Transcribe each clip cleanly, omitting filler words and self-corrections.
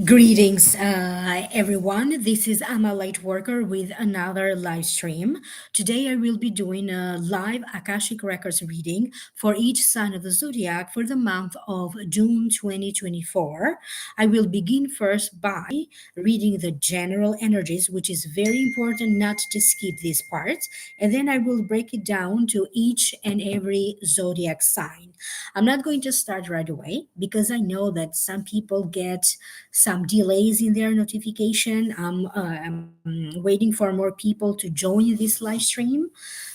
Greetings, everyone. This is amalightworker with another live stream. Today, I will be doing a live Akashic Records reading for each sign of the zodiac for the month of June 2024. I will begin first by reading the general energies, which is very important not to skip this part, and then I will break it down to each and every zodiac sign. I'm not going to start right away because I know that some people get some delays in their notification. I'm waiting for more people to join this live stream.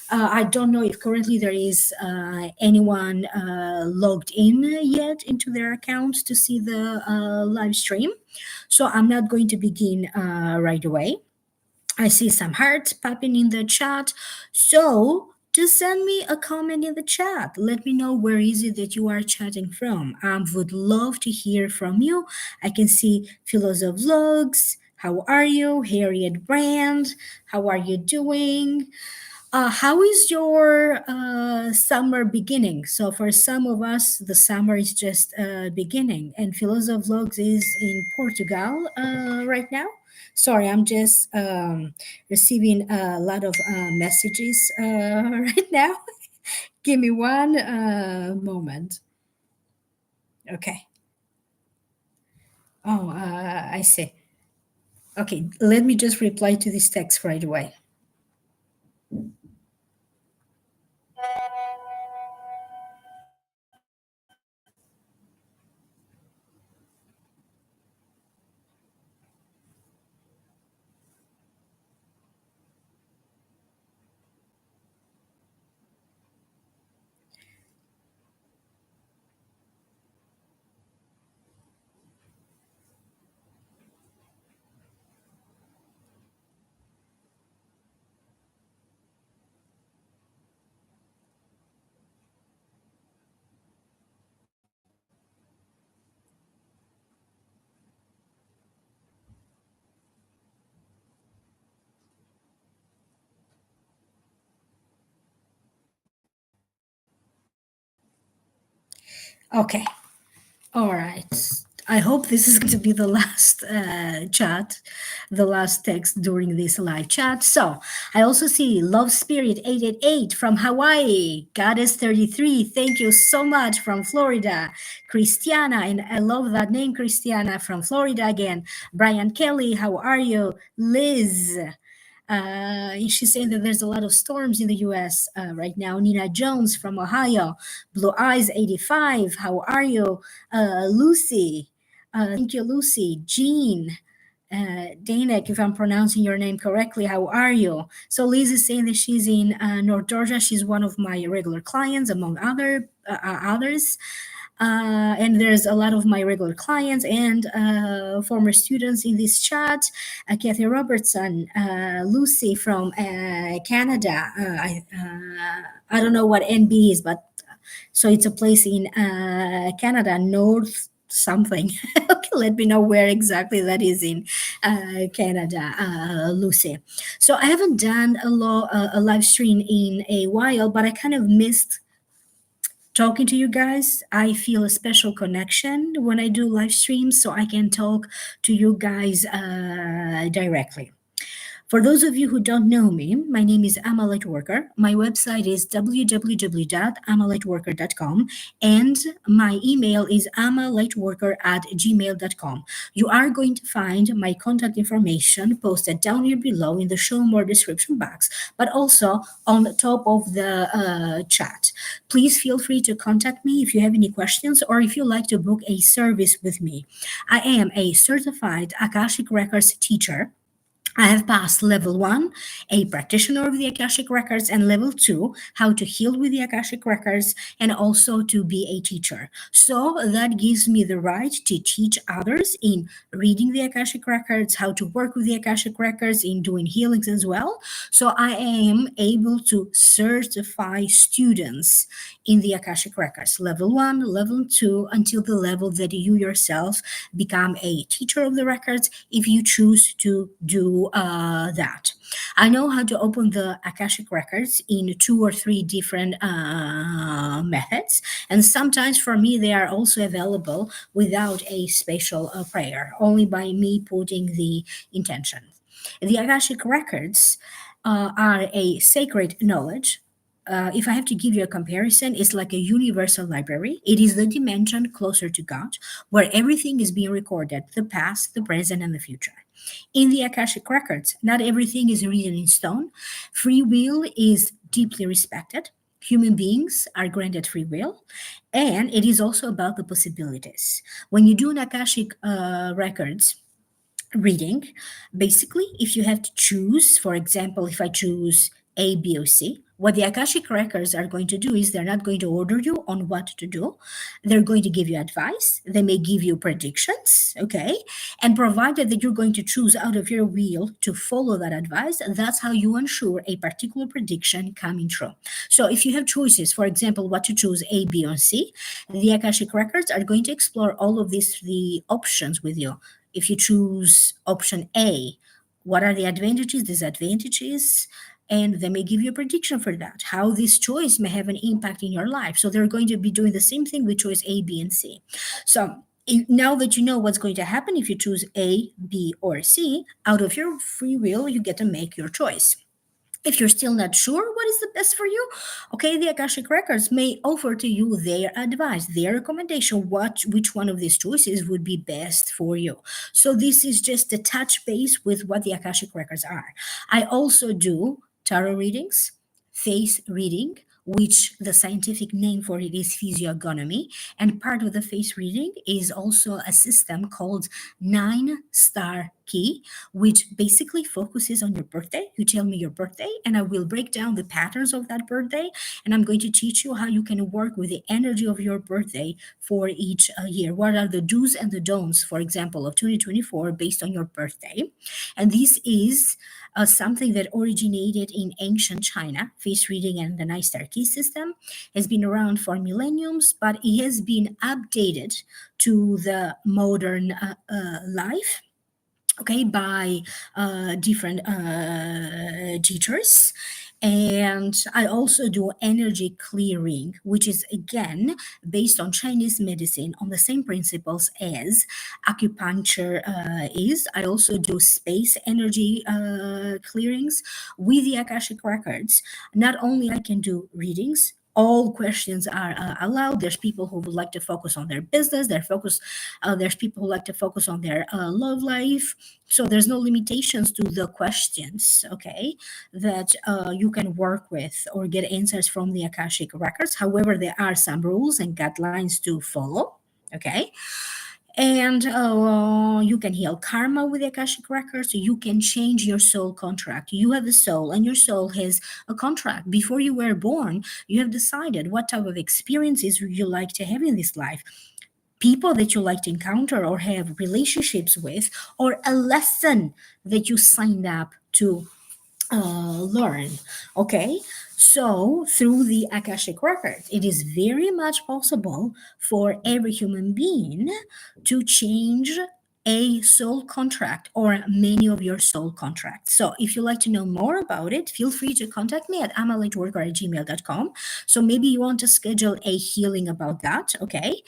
I don't know if currently there is anyone logged in yet into their account to see the live stream. So I'm not going to begin right away. I see some hearts popping in the chat. So just send me a comment in the chat. Let me know where is it that you are chatting from. I would love to hear from you. I can see Philosoph Vlogs. How are you? Harriet Brand. How are you doing? How is your summer beginning? So for some of us, the summer is just beginning, and Philosoph Vlogs is in Portugal right now. Sorry, I'm just receiving a lot of messages right now. Give me one moment. Okay. Oh, I see. Okay, let me just reply to this text right away. Okay. All right. I hope this is going to be the last chat, the last text during this live chat. So I also see Love Spirit 888 from Hawaii, Goddess 33. Thank you so much from Florida. Christiana, and I love that name, Christiana from Florida again. Brian Kelly, how are you? Liz. She's saying that there's a lot of storms in the US right now. Nina Jones from Ohio. Blue Eyes 85, how are you? Lucy, thank you, Lucy. Jean, Danek, if I'm pronouncing your name correctly, how are you? So Liz is saying that she's in North Georgia. She's one of my regular clients, among others. And there's a lot of my regular clients and former students in this chat. Kathy Robertson, Lucy from Canada. I don't know what NB is, but so it's a place in Canada, North something. Okay, let me know where exactly that is in Canada, Lucy. So I haven't done a live stream in a while, but I kind of missed talking to you guys. I feel a special connection when I do live streams, so I can talk to you guys directly. For those of you who don't know me, my name is amalightworker. My website is www.amalightworker.com, and my email is amalightworker@gmail.com. You are going to find my contact information posted down here below in the show more description box, but also on the top of the chat. Please feel free to contact me if you have any questions or if you'd like to book a service with me. I am a certified Akashic Records teacher. I have passed level 1, a practitioner of the Akashic Records, and level 2, how to heal with the Akashic Records, and also to be a teacher. So that gives me the right to teach others in reading the Akashic Records, how to work with the Akashic Records, in doing healings as well. So I am able to certify students in the Akashic Records, level 1, level 2, until the level that you yourself become a teacher of the records if you choose to do do that. I know how to open the Akashic records in 2 or 3 different methods, and sometimes for me they are also available without a special prayer, only by me putting the intention. The Akashic records are a sacred knowledge. If I have to give you a comparison, it's like a universal library. It is the dimension closer to God, where everything is being recorded, the past, the present, and the future. In the Akashic records, not everything is written in stone. Free will is deeply respected. Human beings are granted free will, and it is also about the possibilities. When you do an Akashic records reading, basically, if you have to choose, for example, if I choose A, B, or C, what the Akashic records are going to do is they're not going to order you on what to do. They're going to give you advice. They may give you predictions, okay? And provided that you're going to choose out of your will to follow that advice, that's how you ensure a particular prediction coming true. So if you have choices, for example, what to choose A, B, or C, the Akashic records are going to explore all of these 3 options with you. If you choose option A, what are the advantages, disadvantages? And they may give you a prediction for that, how this choice may have an impact in your life. So they're going to be doing the same thing with choice A, B, and C. So now that you know what's going to happen if you choose A, B, or C, out of your free will, you get to make your choice. If you're still not sure what is the best for you, okay, the Akashic records may offer to you their advice, their recommendation, which one of these choices would be best for you. So this is just a touch base with what the Akashic records are. I also do tarot readings, face reading, which the scientific name for it is physiognomy. And part of the face reading is also a system called 9-star key, which basically focuses on your birthday. You tell me your birthday, and I will break down the patterns of that birthday. And I'm going to teach you how you can work with the energy of your birthday for each year. What are the do's and the don'ts, for example, of 2024 based on your birthday? And this is something that originated in ancient China. Face reading and the 9-star key system has been around for millenniums, but it has been updated to the modern life, okay, by different teachers. And I also do energy clearing, which is again based on Chinese medicine, on the same principles as acupuncture is. I also do space energy clearings with the Akashic records. Not only I can do readings, all questions are allowed. There's people who would like to focus on their business, there's people who like to focus on their love life. So there's no limitations to the questions, okay, that you can work with or get answers from the Akashic records. However, there are some rules and guidelines to follow, okay? And you can heal karma with the Akashic records. You can change your soul contract. You have a soul, and your soul has a contract. Before you were born, you have decided what type of experiences you like to have in this life, people that you like to encounter or have relationships with, or a lesson that you signed up to learn. Okay, so through the Akashic records, it is very much possible for every human being to change a soul contract or many of your soul contracts. So if you'd like to know more about it, feel free to contact me at amalightworker@gmail.com. So maybe you want to schedule a healing about that, okay?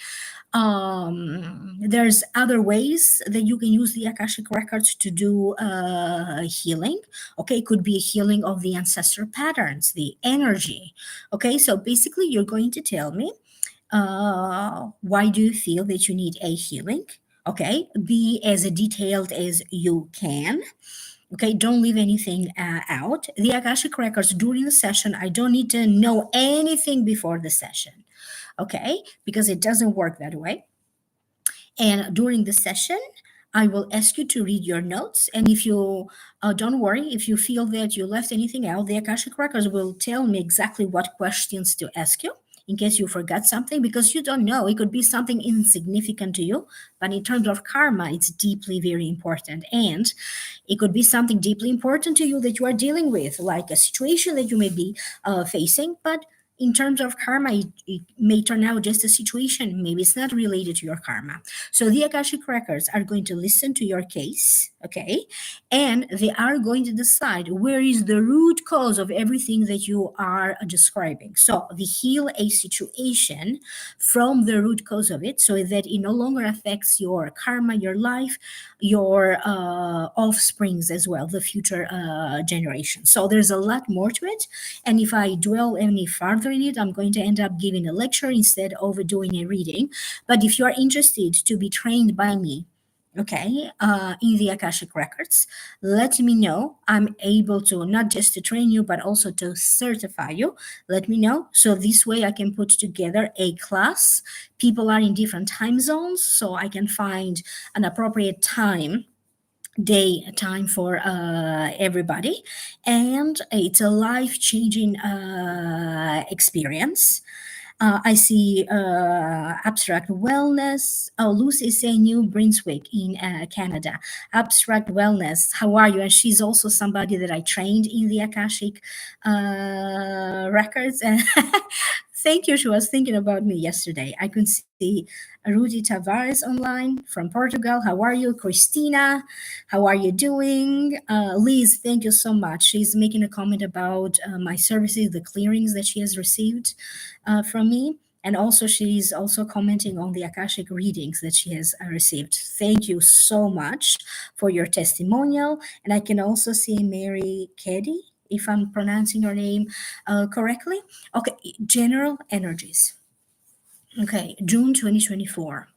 There's other ways that you can use the Akashic records to do healing. Okay, it could be a healing of the ancestor patterns, the energy. Okay, so basically you're going to tell me why do you feel that you need a healing. Okay, be as detailed as you can. Okay, don't leave anything out. The Akashic records during the session, I don't need to know anything before the session. Okay, because it doesn't work that way. And during the session, I will ask you to read your notes. And if you don't worry, if you feel that you left anything out, the Akashic records will tell me exactly what questions to ask you in case you forgot something, because you don't know. It could be something insignificant to you, but in terms of karma, it's deeply very important. And it could be something deeply important to you that you are dealing with, like a situation that you may be facing, but in terms of karma, it may turn out just a situation. Maybe it's not related to your karma. So the Akashic records are going to listen to your case, okay? And they are going to decide where is the root cause of everything that you are describing. So they heal a situation from the root cause of it so that it no longer affects your karma, your life, your offsprings as well, the future generation. So there's a lot more to it. And if I dwell any further in it, I'm going to end up giving a lecture instead of doing a reading. But if you are interested to be trained by me, okay, in the Akashic records, let me know. I'm able to not just to train you but also to certify you. Let me know, so this way I can put together a class. People are in different time zones, so I can find an appropriate time for everybody, and it's a life-changing experience. I see abstract wellness. Oh, Lucy is saying New Brunswick in Canada. Abstract wellness. How are you? And she's also somebody that I trained in the Akashic records. And thank you. She was thinking about me yesterday. I can see Rudy Tavares online from Portugal. How are you? Christina, how are you doing? Liz, thank you so much. She's making a comment about my services, the clearings that she has received from me. And also, she's also commenting on the Akashic readings that she has received. Thank you so much for your testimonial. And I can also see Mary Keddy, if I'm pronouncing your name correctly. Okay, general energies. Okay, June 2024.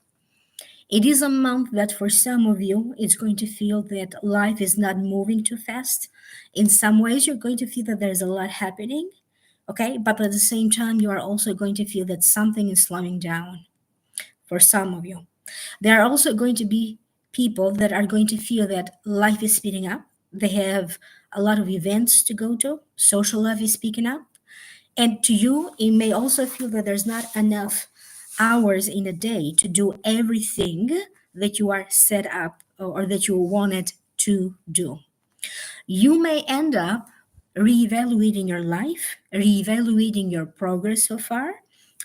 It is a month that for some of you, it's going to feel that life is not moving too fast. In some ways, you're going to feel that there's a lot happening, okay? But at the same time, you are also going to feel that something is slowing down for some of you. There are also going to be people that are going to feel that life is speeding up. They have a lot of events to go to, social life is speeding up. And to you, it may also feel that there's not enough hours in a day to do everything that you are set up or that you wanted to do. You may end up reevaluating your life, reevaluating your progress so far.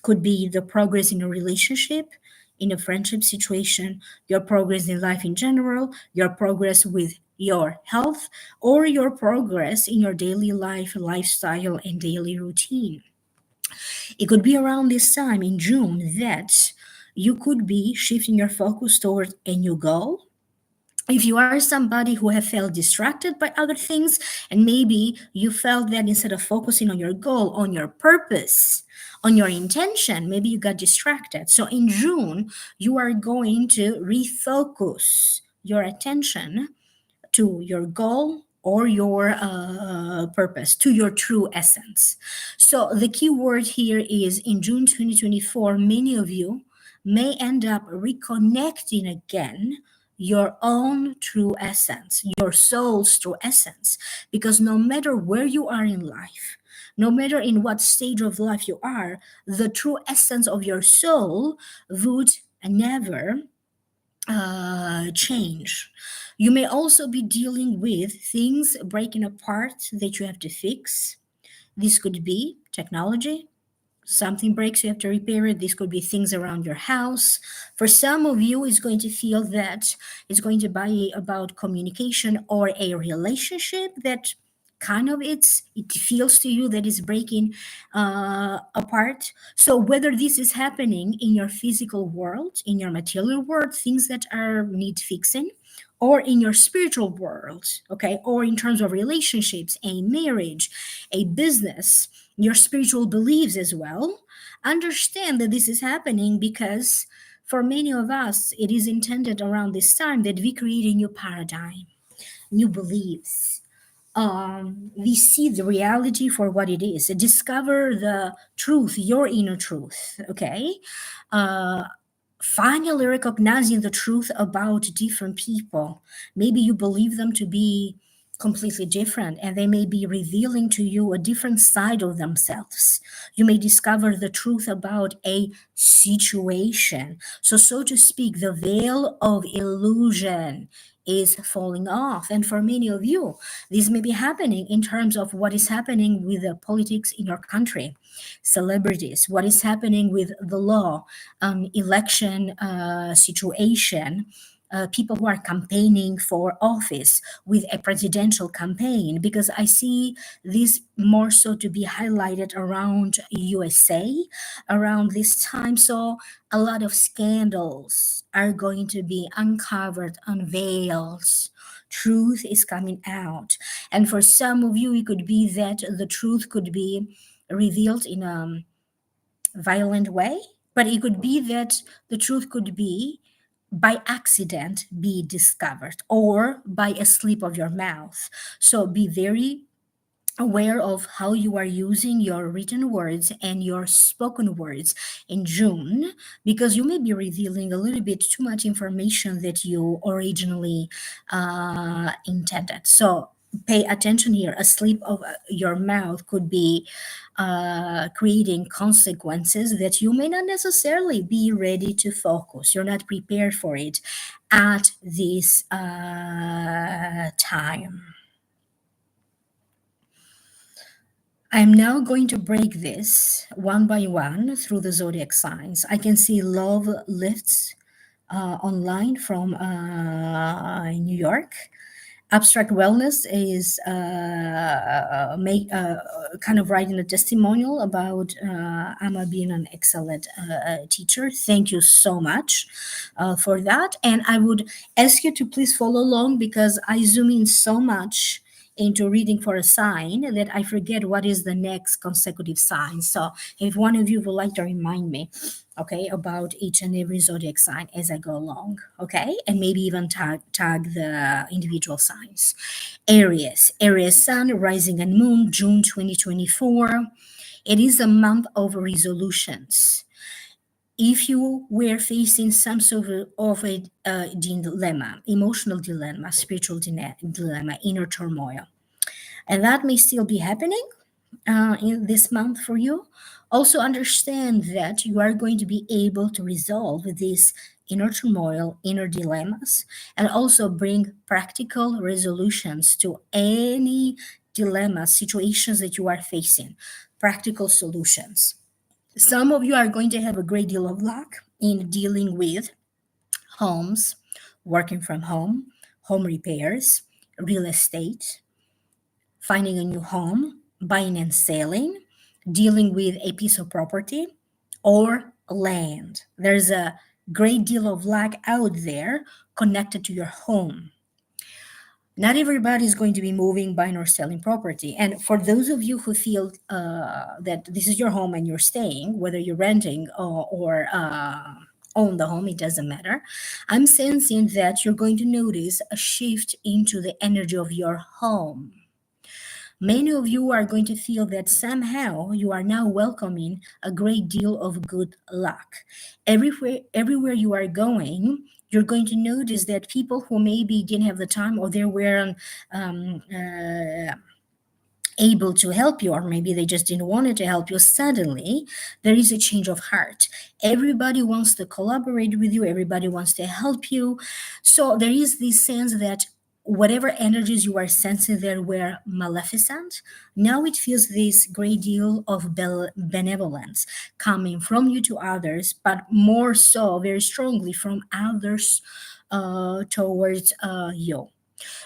Could be the progress in a relationship, in a friendship situation, your progress in life in general, your progress with your health, or your progress in your daily life, lifestyle, and daily routine. It could be around this time in June that you could be shifting your focus toward a new goal. If you are somebody who have felt distracted by other things, and maybe you felt that instead of focusing on your goal, on your purpose, on your intention, maybe you got distracted. So in June, you are going to refocus your attention to your goal or your purpose, to your true essence. So the key word here is in June 2024, many of you may end up reconnecting again your own true essence, your soul's true essence. Because no matter where you are in life, no matter in what stage of life you are, the true essence of your soul would never change. You may also be dealing with things breaking apart that you have to fix. This could be technology. Something breaks, you have to repair it. This could be things around your house. For some of you, it's going to feel that it's going to be about communication or a relationship that kind of it feels to you that is breaking apart. So whether this is happening in your physical world, in your material world, things that are need fixing, or in your spiritual world, okay, or in terms of relationships, a marriage, a business, your spiritual beliefs as well, understand that this is happening because for many of us, it is intended around this time that we create a new paradigm, new beliefs. We see the reality for what it is, discover the truth, your inner truth, okay? Uh, Finally recognizing the truth about different people. Maybe you believe them to be completely different, and they may be revealing to you a different side of themselves. You may discover the truth about a situation. So to speak, the veil of illusion is falling off. And for many of you, this may be happening in terms of what is happening with the politics in your country, celebrities, what is happening with the law, election situation, people who are campaigning for office with a presidential campaign, because I see this more so to be highlighted around USA around this time. So a lot of scandals are going to be uncovered, unveiled. Truth is coming out. And for some of you, it could be that the truth could be revealed in a violent way, but it could be that the truth could be by accident be discovered or by a slip of your mouth. So be very aware of how you are using your written words and your spoken words in June, because you may be revealing a little bit too much information that you originally intended. So pay attention here. A slip of your mouth could be creating consequences that you may not necessarily be ready to focus. You're not prepared for it at this time. I'm now going to break this one by one through the zodiac signs. I can see love lifts online from New York. Abstract Wellness is kind of writing a testimonial about Amma being an excellent teacher. Thank you so much for that. And I would ask you to please follow along, because I zoom in so much into reading for a sign that I forget what is the next consecutive sign. So if one of you would like to remind me, okay, about each and every zodiac sign as I go along, okay, and maybe even tag the individual signs. Aries sun, rising and moon, June 2024. It is a month of resolutions. If you were facing some sort of a dilemma, emotional dilemma, spiritual dilemma, inner turmoil, and that may still be happening in this month for you, also understand that you are going to be able to resolve these inner turmoil, inner dilemmas, and also bring practical resolutions to any dilemma situations that you are facing, practical solutions. Some of you are going to have a great deal of luck in dealing with homes, working from home, home repairs, real estate, finding a new home, buying and selling, dealing with a piece of property or land. There's a great deal of luck out there connected to your home. Not everybody is going to be moving, buying, or selling property. And for those of you who feel that this is your home and you're staying, whether you're renting or own the home, it doesn't matter. I'm sensing that you're going to notice a shift into the energy of your home. Many of you are going to feel that somehow you are now welcoming a great deal of good luck. Everywhere you are going, you're going to notice that people who maybe didn't have the time, or they weren't able to help you, or maybe they just didn't want to help you, suddenly there is a change of heart. Everybody wants to collaborate with you, everybody wants to help you. So there is this sense that whatever energies you are sensing there were maleficent, now it feels this great deal of benevolence coming from you to others, but more so very strongly from others towards you.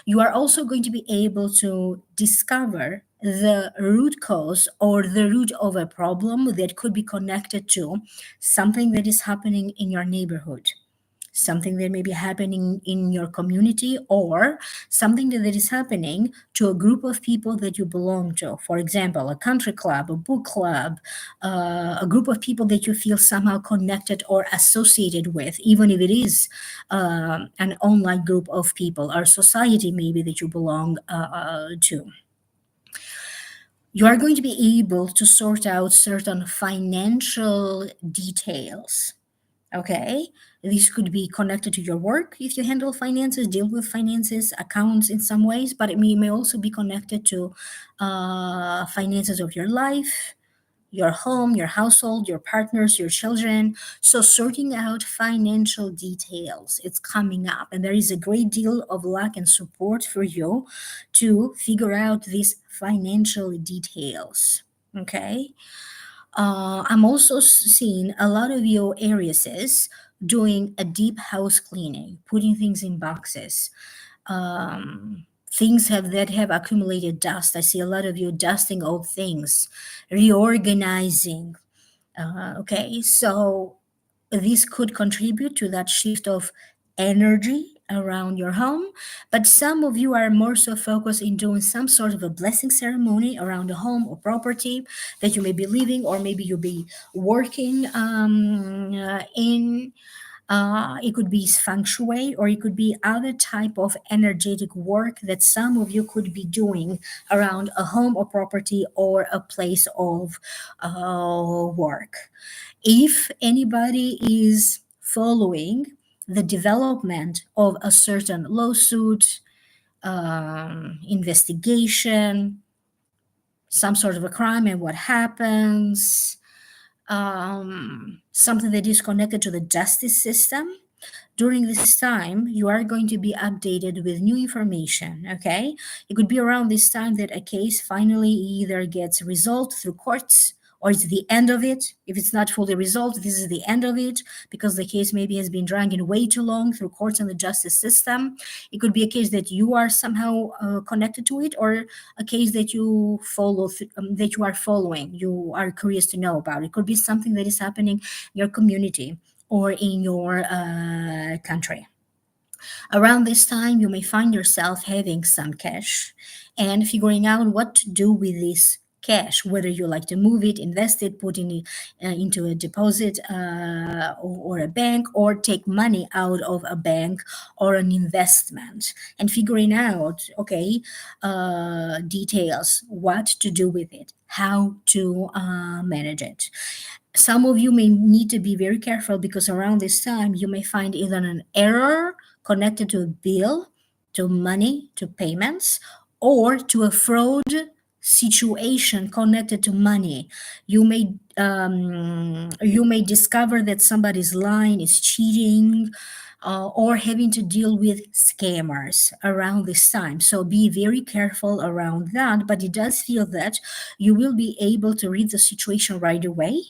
You are also going to be able to discover the root cause or the root of a problem that could be connected to something that is happening in your neighborhood, something that may be happening in your community, or something that is happening to a group of people that you belong to. For example, a country club, a book club, a group of people that you feel somehow connected or associated with, even if it is an online group of people or society maybe that you belong to. You are going to be able to sort out certain financial details. Okay, these could be connected to your work if you handle finances, deal with finances, accounts in some ways, but it may also be connected to finances of your life, your home, your household, your partners, your children. So sorting out financial details, it's coming up, and there is a great deal of luck and support for you to figure out these financial details. Okay. I'm also seeing a lot of your Ariases doing a deep house cleaning, putting things in boxes. Things that have accumulated dust. I see a lot of you dusting old things, reorganizing. Okay, so this could contribute to that shift of energy around your home, but some of you are more so focused in doing some sort of a blessing ceremony around the home or property that you may be living, or maybe you'll be working in. It could be feng shui, or it could be other type of energetic work that some of you could be doing around a home or property or a place of work. If anybody is following the development of a certain lawsuit, investigation, some sort of a crime, and what happens, something that is connected to the justice system, during this time you are going to be updated with new information. Okay, it could be around this time that a case finally either gets resolved through courts, or it's the end of it. If it's not fully resolved, this is the end of it, because the case maybe has been dragging way too long through courts and the justice system. It could be a case that you are somehow connected to it, or a case that you that you are following, you are curious to know about. It could be something that is happening in your community or in your country. Around this time, you may find yourself having some cash and figuring out what to do with this cash, whether you like to move it, invest it, put it into a deposit or a bank, or take money out of a bank or an investment, and figuring out, okay, details, what to do with it, how to manage it. Some of you may need to be very careful, because around this time you may find either an error connected to a bill, to money, to payments, or to a fraud situation connected to money. You may discover that somebody's lying, is cheating, or having to deal with scammers around this time. So be very careful around that. But it does feel that you will be able to read the situation right away.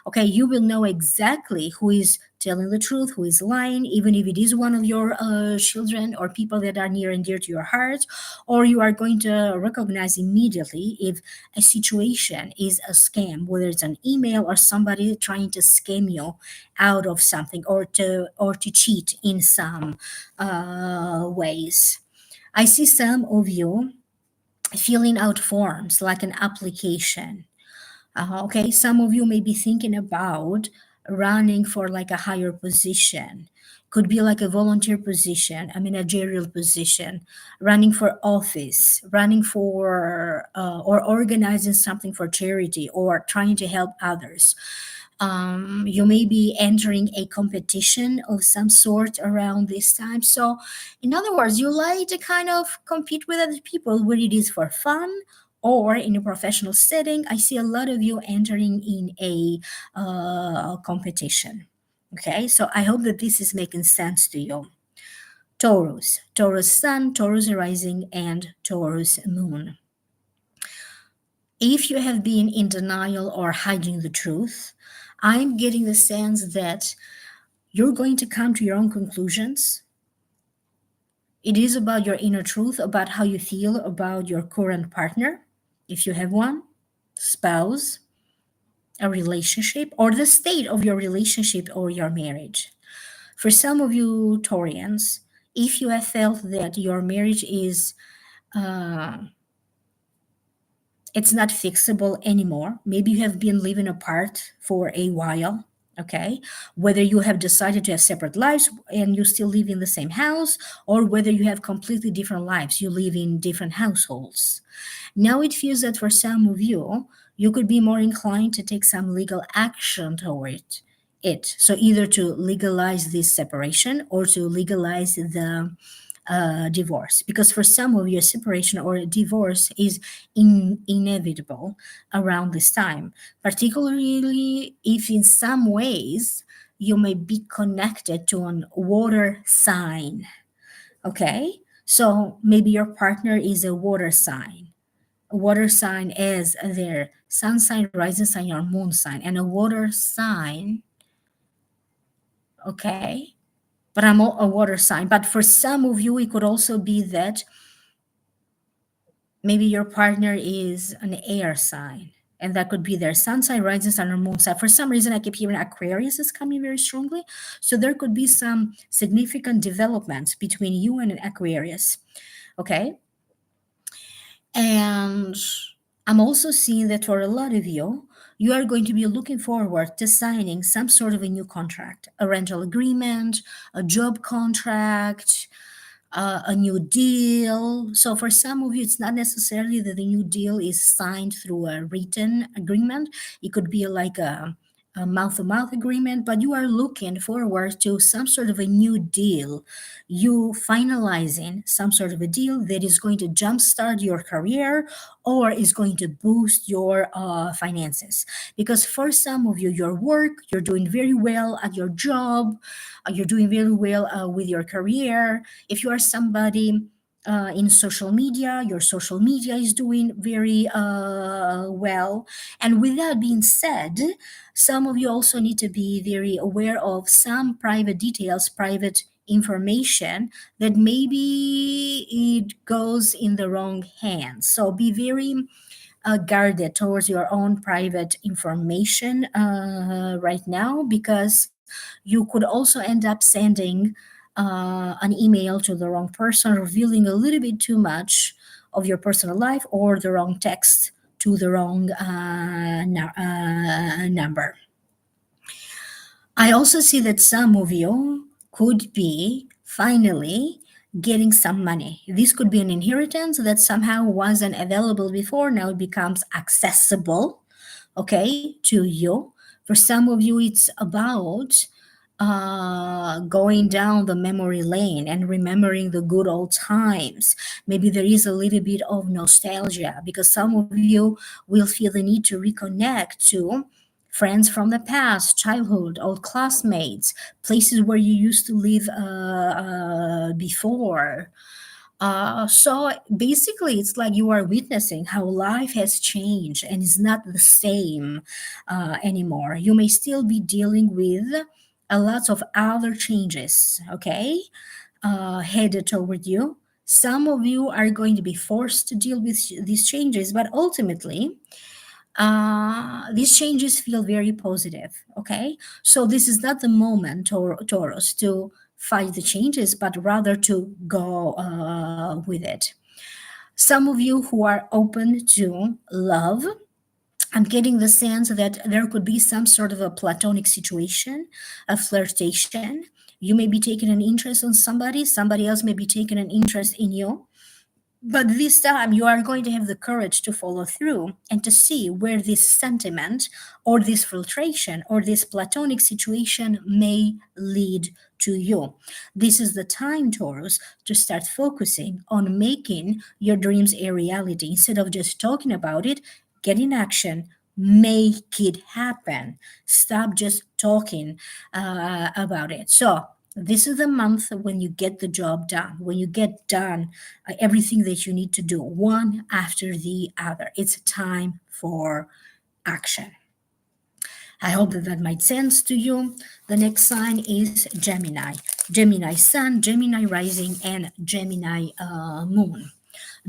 Okay, you will know exactly who is telling the truth, who is lying, even if it is one of your children or people that are near and dear to your heart, or you are going to recognize immediately if a situation is a scam, whether it's an email or somebody trying to scam you out of something, or to cheat in some ways. I see some of you filling out forms like an application. Okay, some of you may be thinking about running for like a higher position. Could be like a volunteer position, a managerial position, running for office, running for or organizing something for charity, or trying to help others. You may be entering a competition of some sort around this time. So, in other words, you like to kind of compete with other people, whether it is for fun or in a professional setting. I see a lot of you entering in a competition. Okay, so I hope that this is making sense to you. Taurus, Taurus Sun, Taurus Rising, and Taurus Moon. If you have been in denial or hiding the truth, I'm getting the sense that you're going to come to your own conclusions. It is about your inner truth, about how you feel about your current partner, if you have one, spouse, a relationship, or the state of your relationship or your marriage. For some of you Taurians, if you have felt that your marriage is uh, it's not fixable anymore, maybe you have been living apart for a while. Okay, whether you have decided to have separate lives and you still live in the same house, or whether you have completely different lives, you live in different households. Now it feels that for some of you, you could be more inclined to take some legal action toward it. So either to legalize this separation, or to legalize the divorce. Because for some of you, a separation or a divorce is inevitable around this time, particularly if in some ways you may be connected to an water sign. Okay, so maybe your partner is a water sign. a water sign as their sun sign, rising sign, or moon sign, and a water sign, okay? But I'm a water sign. But for some of you, it could also be that maybe your partner is an air sign, and that could be their sun sign, rising sign, or moon sign. For some reason, I keep hearing Aquarius is coming very strongly. So there could be some significant developments between you and an Aquarius, okay? And I'm also seeing that for a lot of you, you are going to be looking forward to signing some sort of a new contract, a rental agreement, a job contract, a new deal. So for some of you, it's not necessarily that the new deal is signed through a written agreement. It could be like a mouth-to-mouth agreement, but you are looking forward to some sort of a new deal. You finalizing some sort of a deal that is going to jumpstart your career or is going to boost your finances. Because for some of you, your work, you're doing very well at your job, you're doing very well with your career. If you are somebody in social media, your social media is doing very well. And with that being said, some of you also need to be very aware of some private details, private information that maybe it goes in the wrong hands. So be very guarded towards your own private information right now, because you could also end up sending an email to the wrong person, revealing a little bit too much of your personal life, or the wrong text to the wrong number. I also see that some of you could be finally getting some money. This could be an inheritance that somehow wasn't available before, now it becomes accessible, okay, to you. For some of you, it's about going down the memory lane and remembering the good old times. Maybe there is a little bit of nostalgia, because some of you will feel the need to reconnect to friends from the past, childhood, old classmates, places where you used to live before. So basically, it's like you are witnessing how life has changed and is not the same anymore. You may still be dealing with a lot of other changes, okay, headed toward you. Some of you are going to be forced to deal with these changes, but ultimately, these changes feel very positive. Okay, so this is not the moment, Taurus, to fight the changes, but rather to go with it. Some of you who are open to love, I'm getting the sense that there could be some sort of a platonic situation, a flirtation. You may be taking an interest on somebody, somebody else may be taking an interest in you. But this time, you are going to have the courage to follow through and to see where this sentiment or this filtration or this platonic situation may lead to you. This is the time, Taurus, to start focusing on making your dreams a reality. Instead of just talking about it, get in action, make it happen. Stop just talking about it. So, this is the month when you get the job done, when you get done everything that you need to do, one after the other. It's time for action. I hope that that made sense to you. The next sign is Gemini. Gemini Sun, Gemini Rising, and Gemini Moon.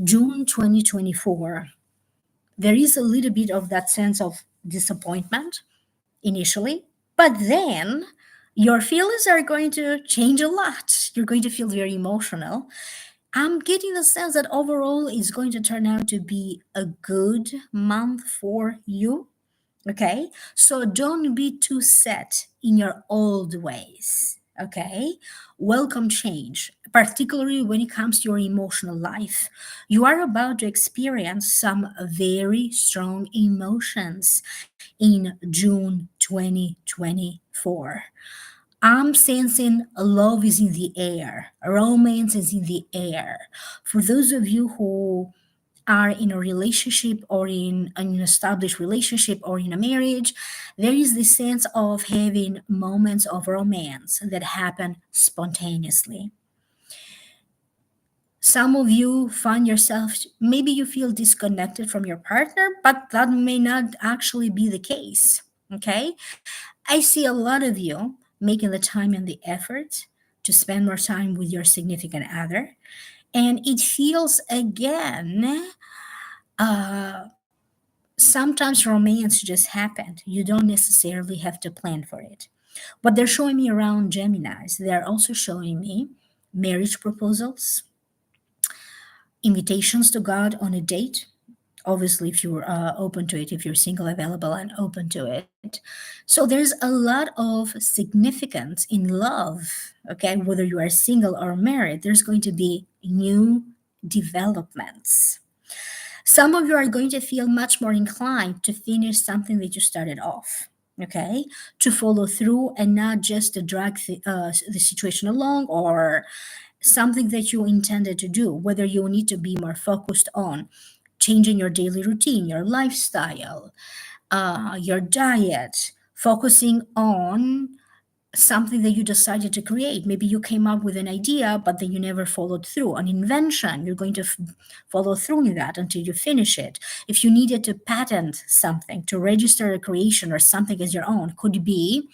June 2024. There is a little bit of that sense of disappointment initially, but then your feelings are going to change a lot. You're going to feel very emotional. I'm getting the sense that overall it's going to turn out to be a good month for you. Okay, so don't be too set in your old ways. Okay, welcome change, particularly when it comes to your emotional life. You are about to experience some very strong emotions in June 2024. I'm sensing love is in the air, romance is in the air. For those of you who are in a relationship or in an established relationship or in a marriage, there is this sense of having moments of romance that happen spontaneously. Some of you find yourself, maybe you feel disconnected from your partner, but that may not actually be the case. Okay. I see a lot of you making the time and the effort to spend more time with your significant other. And it feels again, uh, sometimes romance just happened. You don't necessarily have to plan for it. But they're showing me around Geminis. They're also showing me marriage proposals, invitations to God on a date. Obviously, if you're open to it, if you're single, available, and open to it. So there's a lot of significance in love, okay? Whether you are single or married, there's going to be new developments. Some of you are going to feel much more inclined to finish something that you started off, okay? To follow through and not just to drag the situation along, or something that you intended to do, whether you need to be more focused on changing your daily routine, your lifestyle, your diet, focusing on something that you decided to create. Maybe you came up with an idea, but then you never followed through. An invention, you're going to follow through in that until you finish it. If you needed to patent something, to register a creation or something as your own, could be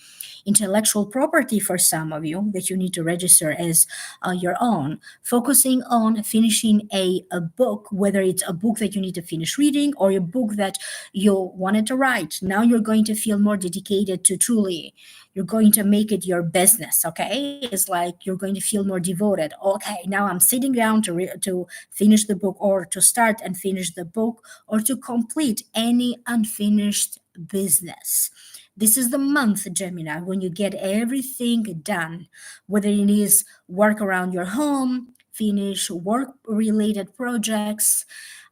intellectual property for some of you that you need to register as your own. Focusing on finishing a book, whether it's a book that you need to finish reading or a book that you wanted to write. Now you're going to feel more dedicated to truly, you're going to make it your business. Okay, it's like you're going to feel more devoted. Okay, now I'm sitting down to finish the book, or to start and finish the book, or to complete any unfinished business. This is the month, Gemini, when you get everything done, whether it is work around your home, finish work related projects,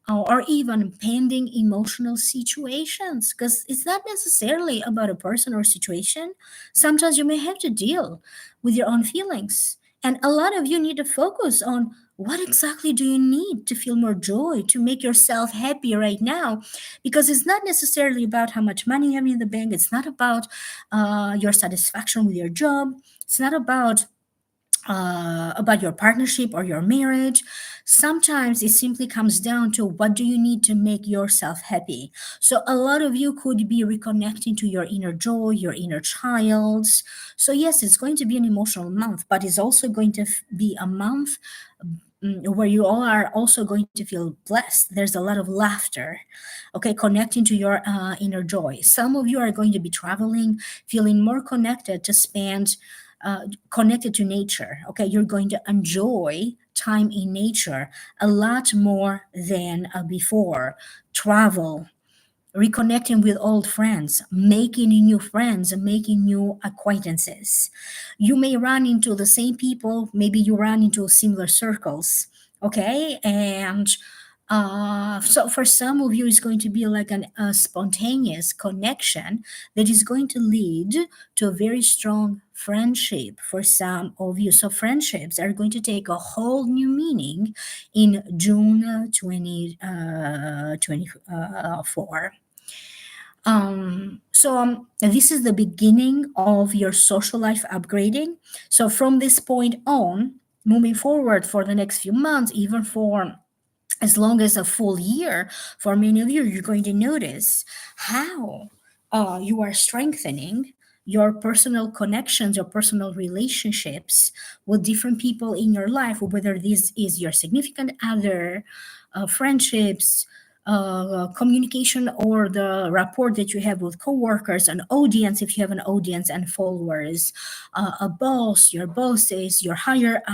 or even pending emotional situations, because it's not necessarily about a person or situation. Sometimes you may have to deal with your own feelings. And a lot of you need to focus on what exactly do you need to feel more joy, to make yourself happy right now, because it's not necessarily about how much money you have in the bank. It's not about your satisfaction with your job. It's not about your partnership or your marriage. Sometimes it simply comes down to what do you need to make yourself happy. So a lot of you could be reconnecting to your inner joy, your inner child. So yes, it's going to be an emotional month, but it's also going to be a month where you all are also going to feel blessed. There's a lot of laughter, okay, connecting to your inner joy. Some of you are going to be traveling, feeling more connected to spend, connected to nature. Okay, you're going to enjoy time in nature a lot more than before. Travel, reconnecting with old friends, making new friends, making new acquaintances. You may run into the same people, maybe you run into similar circles, okay? And so for some of you, it's going to be like a spontaneous connection that is going to lead to a very strong friendship for some of you. So friendships are going to take a whole new meaning in June 2024. This is the beginning of your social life upgrading. So from this point on, moving forward for the next few months, even for as long as a full year, for many of you, you're going to notice how you are strengthening your personal connections, your personal relationships with different people in your life, whether this is your significant other, friendships, communication, or the rapport that you have with coworkers, an audience, if you have an audience and followers, a boss, your bosses, your higher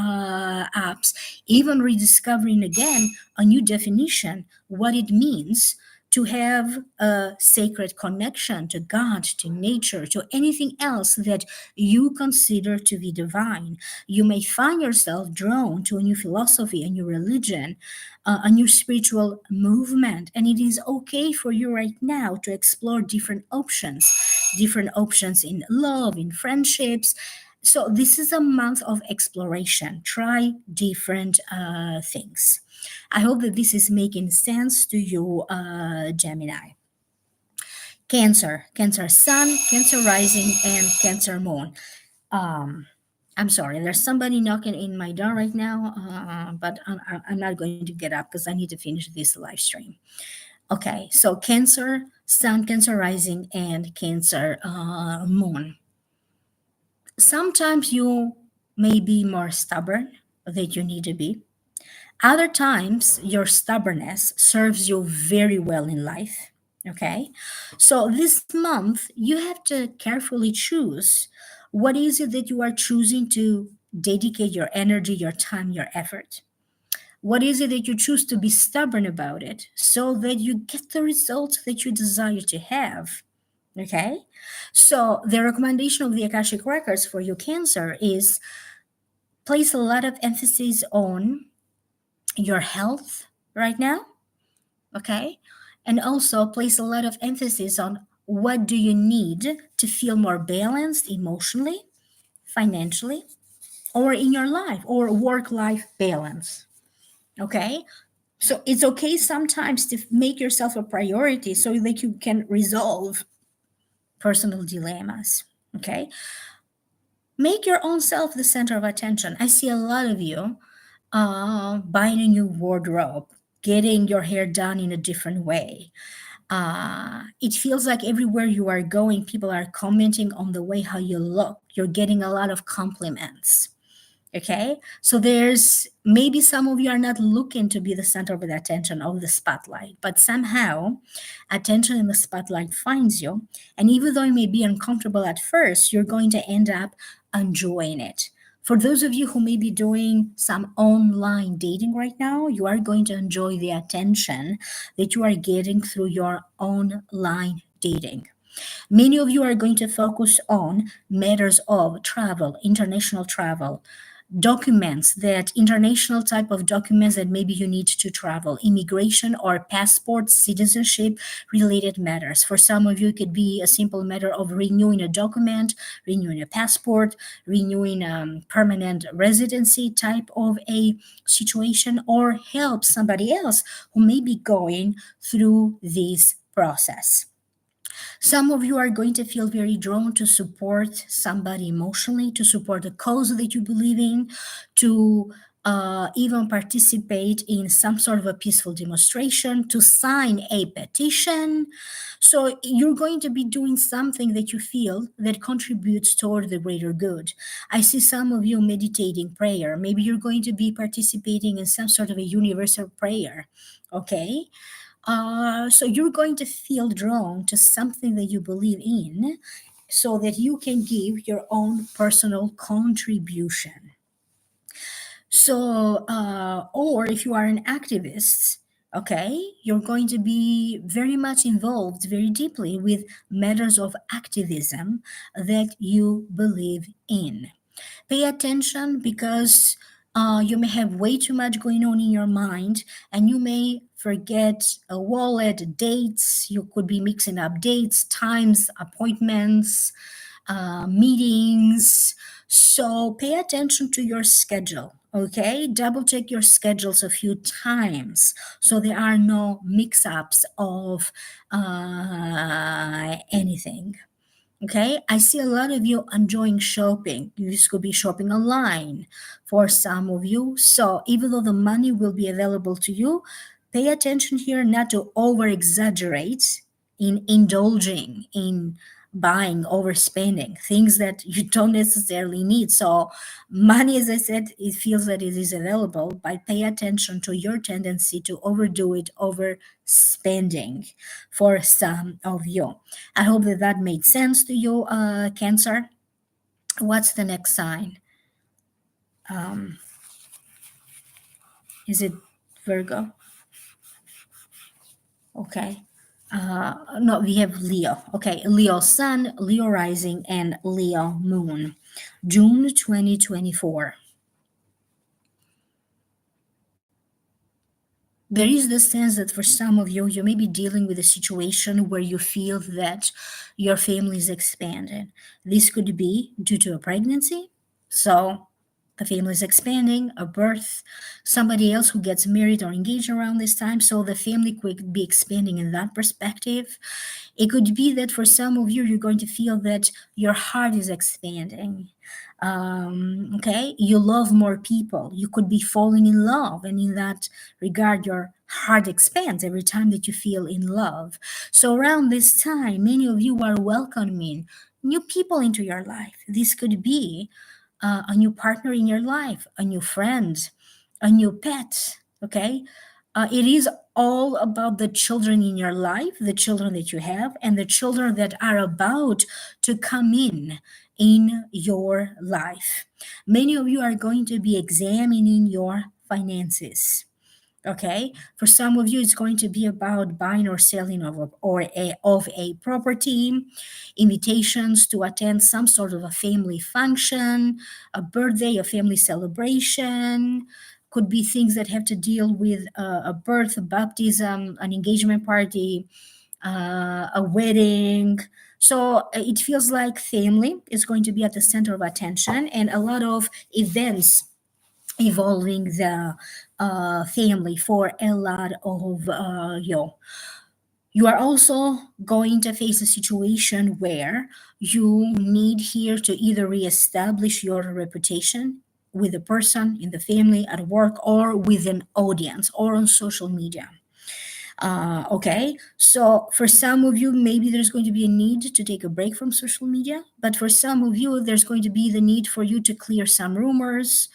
ups, even rediscovering again a new definition, what it means to have a sacred connection to God, to nature, to anything else that you consider to be divine. You may find yourself drawn to a new philosophy, a new religion, a new spiritual movement, and it is okay for you right now to explore different options in love, in friendships. So this is a month of exploration. Try different things. I hope that this is making sense to you, Gemini. Cancer, Cancer Sun, Cancer Rising, and Cancer Moon. Um, I'm sorry, there's somebody knocking in my door right now, but I'm not going to get up because I need to finish this live stream. Okay, so Cancer, Sun, Cancer rising, and Cancer moon. Sometimes you may be more stubborn than you need to be. Other times, your stubbornness serves you very well in life. Okay, so this month, you have to carefully choose what is it that you are choosing to dedicate your energy, your time, your effort. What is it that you choose to be stubborn about it so that you get the results that you desire to have? Okay, so the recommendation of the Akashic Records for your Cancer is place a lot of emphasis on your health right now, okay? And also place a lot of emphasis on what do you need to feel more balanced emotionally, financially, or in your life or work life balance, okay? So it's okay sometimes to make yourself a priority so that you can resolve personal dilemmas, okay? Make your own self the center of attention. I see a lot of you buying a new wardrobe, getting your hair done in a different way. It feels like everywhere you are going, people are commenting on the way how you look. You're getting a lot of compliments. Okay, so there's maybe some of you are not looking to be the center of the attention of the spotlight, but somehow attention in the spotlight finds you. And even though it may be uncomfortable at first, you're going to end up enjoying it. For those of you who may be doing some online dating right now, you are going to enjoy the attention that you are getting through your online dating. Many of you are going to focus on matters of travel, international travel, documents that international type of documents that maybe you need to travel, immigration or passport, citizenship related matters. For some of you, it could be a simple matter of renewing a document, renewing a passport, renewing permanent residency type of a situation, or help somebody else who may be going through this process. Some of you are going to feel very drawn to support somebody emotionally, to support the cause that you believe in, to even participate in some sort of a peaceful demonstration, to sign a petition. So you're going to be doing something that you feel that contributes toward the greater good. I see some of you meditating prayer. Maybe you're going to be participating in some sort of a universal prayer. Okay, so you're going to feel drawn to something that you believe in so that you can give your own personal contribution. So, or if you are an activist, okay, you're going to be very much involved very deeply with matters of activism that you believe in. Pay attention because you may have way too much going on in your mind and you may forget a wallet, dates. You could be mixing up dates, times, appointments, meetings. So pay attention to your schedule. Okay, double check your schedules a few times so there are no mix ups of anything. Okay, I see a lot of you enjoying shopping. This could be shopping online for some of you. So, even though the money will be available to you, pay attention here not to over exaggerate in indulging in buying, overspending things that you don't necessarily need. So, money, as I said, it feels that it is available, but pay attention to your tendency to overdo it, overspending for some of you. I hope that that made sense to you, Cancer. What's the next sign? Um, is it Virgo? Okay. No, we have Leo. Okay, Leo Sun, Leo Rising, and Leo Moon. June 2024. There is the sense that for some of you, you may be dealing with a situation where you feel that your family is expanding. This could be due to a pregnancy. So A family is expanding, a birth, somebody else who gets married or engaged around this time. So the family could be expanding in that perspective. It could be that for some of you, you're going to feel that your heart is expanding. Okay, you love more people. You could be falling in love, and in that regard, your heart expands every time that you feel in love. So around this time, many of you are welcoming new people into your life. This could be a new partner in your life, a new friend, a new pet. Okay. It is all about the children in your life, the children that you have, and the children that are about to come in your life. Many of you are going to be examining your finances. Okay, for some of you it's going to be about buying or selling of a property, invitations to attend some sort of a family function, a birthday, a family celebration. Could be things that have to deal with a birth, a baptism, an engagement party, a wedding. So it feels like family is going to be at the center of attention, and a lot of events evolving the family for a lot of you. You are also going to face a situation where you need here to either reestablish your reputation with a person in the family, at work, or with an audience, or on social media. Okay, so for some of you, maybe there's going to be a need to take a break from social media, but for some of you, there's going to be the need for you to clear some rumors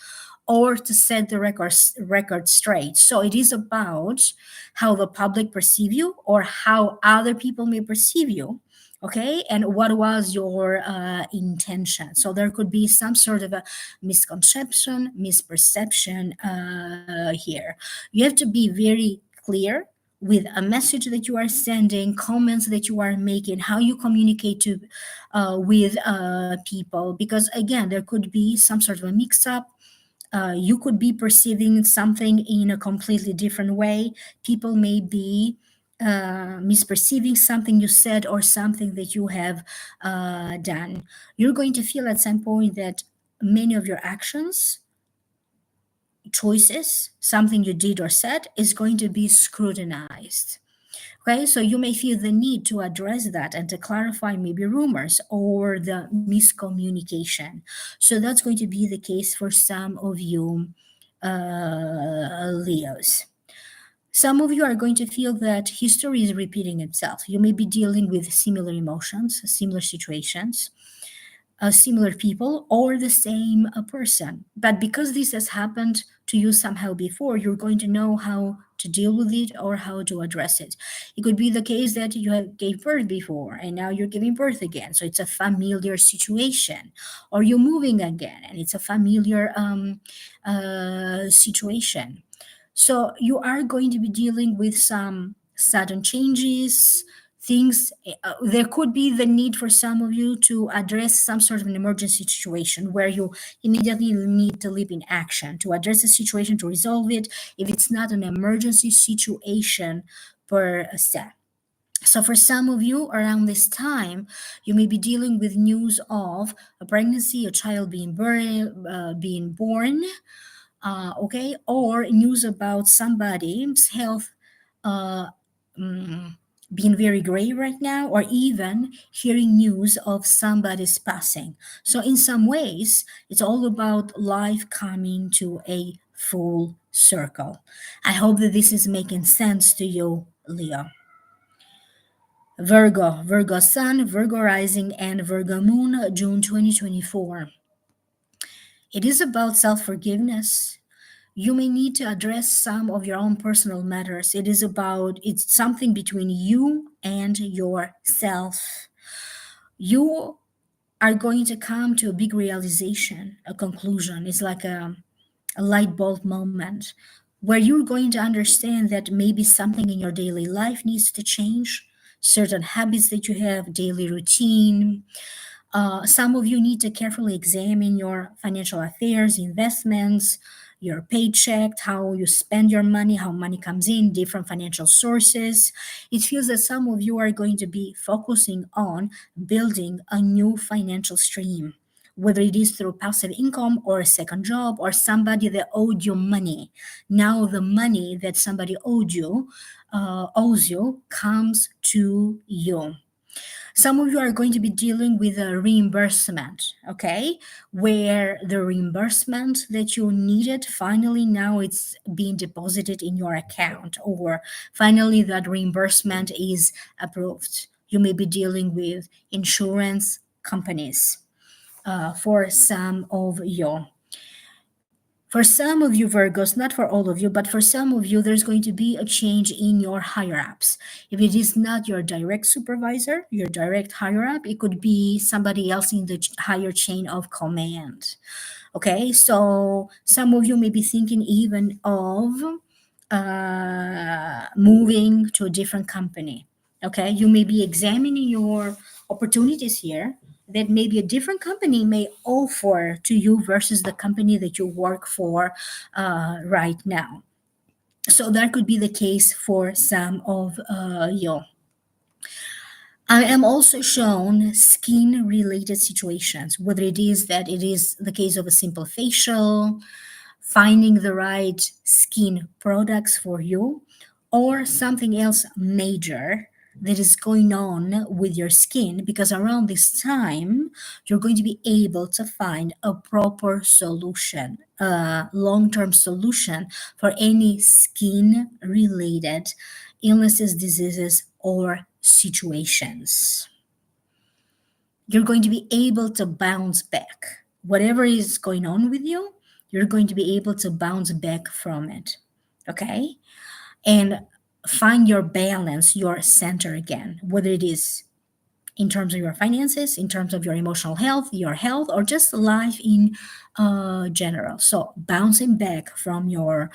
or to set the record straight. So it is about how the public perceive you or how other people may perceive you. Okay, and what was your intention? So there could be some sort of a misconception, misperception here. You have to be very clear with a message that you are sending, comments that you are making, how you communicate to with people, because again, there could be some sort of a mix-up. You could be perceiving something in a completely different way. People may be misperceiving something you said or something that you have done. You're going to feel at some point that many of your actions, choices, something you did or said, is going to be scrutinized. Okay, so you may feel the need to address that and to clarify maybe rumors or the miscommunication. So that's going to be the case for some of you, Leos. Some of you are going to feel that history is repeating itself. You may be dealing with similar emotions, similar situations, similar people, or the same person. But because this has happened to you somehow before, you're going to know how to deal with it or how to address it. It could be the case that you have gave birth before and now you're giving birth again. So it's a familiar situation. Or you're moving again and it's a familiar situation. So you are going to be dealing with some sudden changes, things. There could be the need for some of you to address some sort of an emergency situation where you immediately need to leap in action to address the situation, to resolve it, if it's not an emergency situation per se. So for some of you around this time, you may be dealing with news of a pregnancy, a child being born, okay, or news about somebody's health uh, mm, being very gray right now, or even hearing news of somebody's passing. So, in some ways, it's all about life coming to a full circle. I hope that this is making sense to you, Leo. Virgo Sun, Virgo Rising, and Virgo Moon, June 2024. It is about self forgiveness. You may need to address some of your own personal matters. It's something between you and yourself. You are going to come to a big realization, a conclusion. It's like a light bulb moment where you're going to understand that maybe something in your daily life needs to change, certain habits that you have, daily routine. Some of you need to carefully examine your financial affairs, investments, your paycheck, how you spend your money, how money comes in, different financial sources. It feels that some of you are going to be focusing on building a new financial stream whether it is through passive income or a second job or somebody that owed you money. Now the money that somebody owes you comes to you. Some of you are going to be dealing with a reimbursement, okay? Where the reimbursement that you needed, finally now it's being deposited in your account, or finally that reimbursement is approved. You may be dealing with insurance companies for some of you. For some of you, Virgos, not for all of you, but for some of you, there's going to be a change in your higher ups. If it is not your direct supervisor, your direct higher up, it could be somebody else in the higher chain of command. Okay, so some of you may be thinking even of moving to a different company. Okay, you may be examining your opportunities here that maybe a different company may offer to you versus the company that you work for right now. So that could be the case for some of you. I am also shown skin related situations, whether it is that it is the case of a simple facial, finding the right skin products for you, or something else major that is going on with your skin, because around this time you're going to be able to find a proper solution, a long-term solution for any skin related illnesses, diseases, or situations. You're going to be able to bounce back. Whatever is going on with you, you're going to be able to bounce back from it. Okay? And find your balance, your center again, whether it is in terms of your finances, in terms of your emotional health, your health, or just life in general. So, bouncing back from your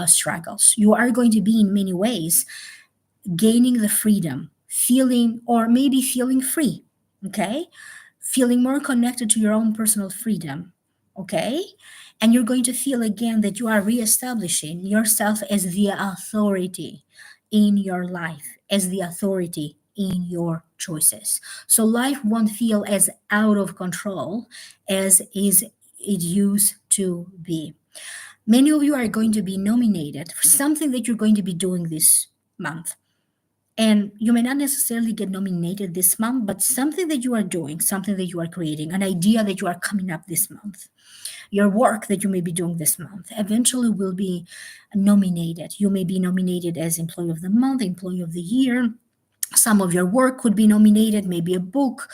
struggles. You are going to be, in many ways, gaining the freedom, feeling, or maybe feeling free, okay? Feeling more connected to your own personal freedom, okay? And you're going to feel again that you are reestablishing yourself as the authority in your life, as the authority in your choices. So life won't feel as out of control as is it used to be. Many of you are going to be nominated for something that you're going to be doing this month. And you may not necessarily get nominated this month, but something that you are doing, something that you are creating, an idea that you are coming up this month, your work that you may be doing this month, eventually will be nominated. You may be nominated as Employee of the Month, Employee of the Year. Some of your work could be nominated, maybe a book,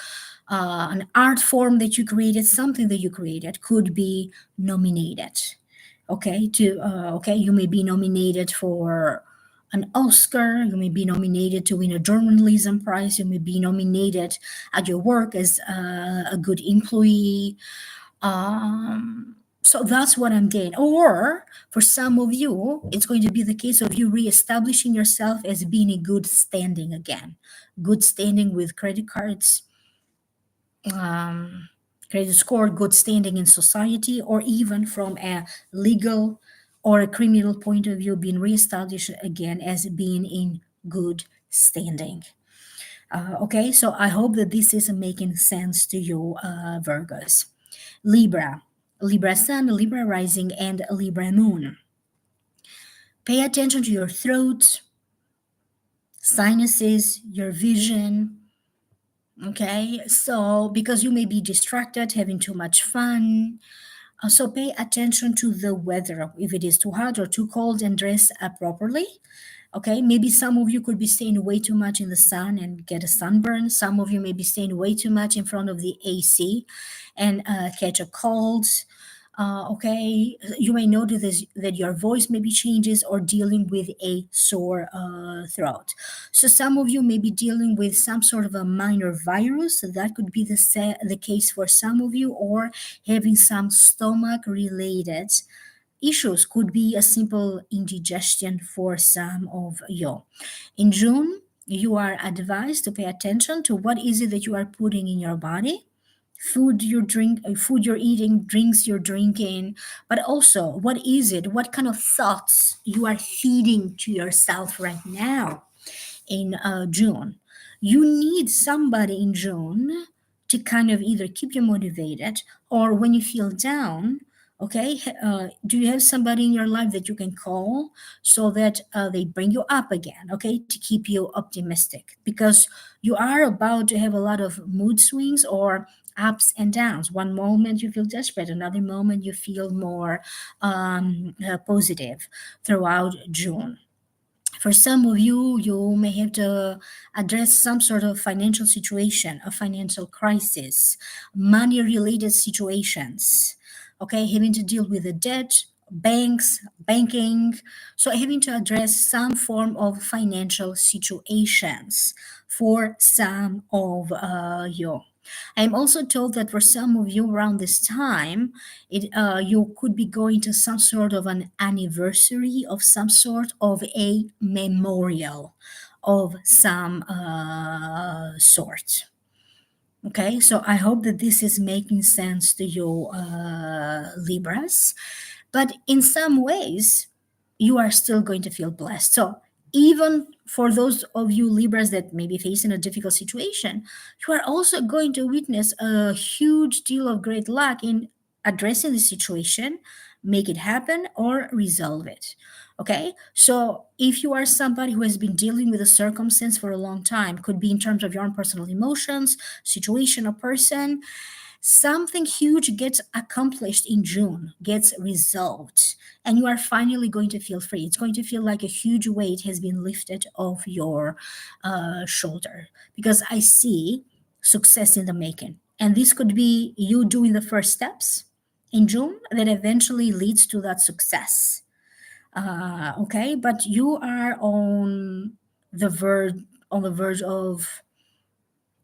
an art form that you created, something that you created could be nominated. Okay, you may be nominated for an Oscar, you may be nominated to win a journalism prize, you may be nominated at your work as a good employee. So that's what I'm getting. Or for some of you, it's going to be the case of you reestablishing yourself as being in good standing again, good standing with credit cards, credit score, good standing in society, or even from a legal or a criminal point of view, being reestablished again as being in good standing. Okay, so I hope that this is making sense to you, Virgos. Libra, Libra Sun, Libra Rising, and Libra Moon. Pay attention to your throat, sinuses, your vision. Okay, so because you may be distracted, having too much fun. So pay attention to the weather. If it is too hot or too cold, and dress properly. Okay, maybe some of you could be staying way too much in the sun and get a sunburn. Some of you may be staying way too much in front of the AC and catch a cold. Okay, you may notice that your voice maybe changes or dealing with a sore throat. So some of you may be dealing with some sort of a minor virus. So that could be the case for some of you, or having some stomach related issues. Could be a simple indigestion for some of you. In June, you are advised to pay attention to what is it that you are putting in your body, food you're eating, drinks you're drinking, but also what is it, what kind of thoughts you are feeding to yourself right now in June. You need somebody in June to kind of either keep you motivated, or when you feel down, okay, do you have somebody in your life that you can call so that they bring you up again, okay, to keep you optimistic? Because you are about to have a lot of mood swings or ups and downs. One moment you feel desperate, another moment you feel more positive throughout June. For some of you, you may have to address some sort of financial situation, a financial crisis, money related situations, okay, having to deal with the debt, banks, banking. So, having to address some form of financial situations for some of you. I'm also told that for some of you around this time, you could be going to some sort of an anniversary of some sort of a memorial of some sort. Okay, so I hope that this is making sense to you, Libras. But in some ways, you are still going to feel blessed. So even for those of you Libras that may be facing a difficult situation, you are also going to witness a huge deal of great luck in addressing the situation, make it happen, or resolve it. Okay, so if you are somebody who has been dealing with a circumstance for a long time, could be in terms of your own personal emotions, situation, or person, something huge gets accomplished in June, gets resolved, and you are finally going to feel free. It's going to feel like a huge weight has been lifted off your shoulder, because I see success in the making. And this could be you doing the first steps in June that eventually leads to that success. Okay, but you are on the verge of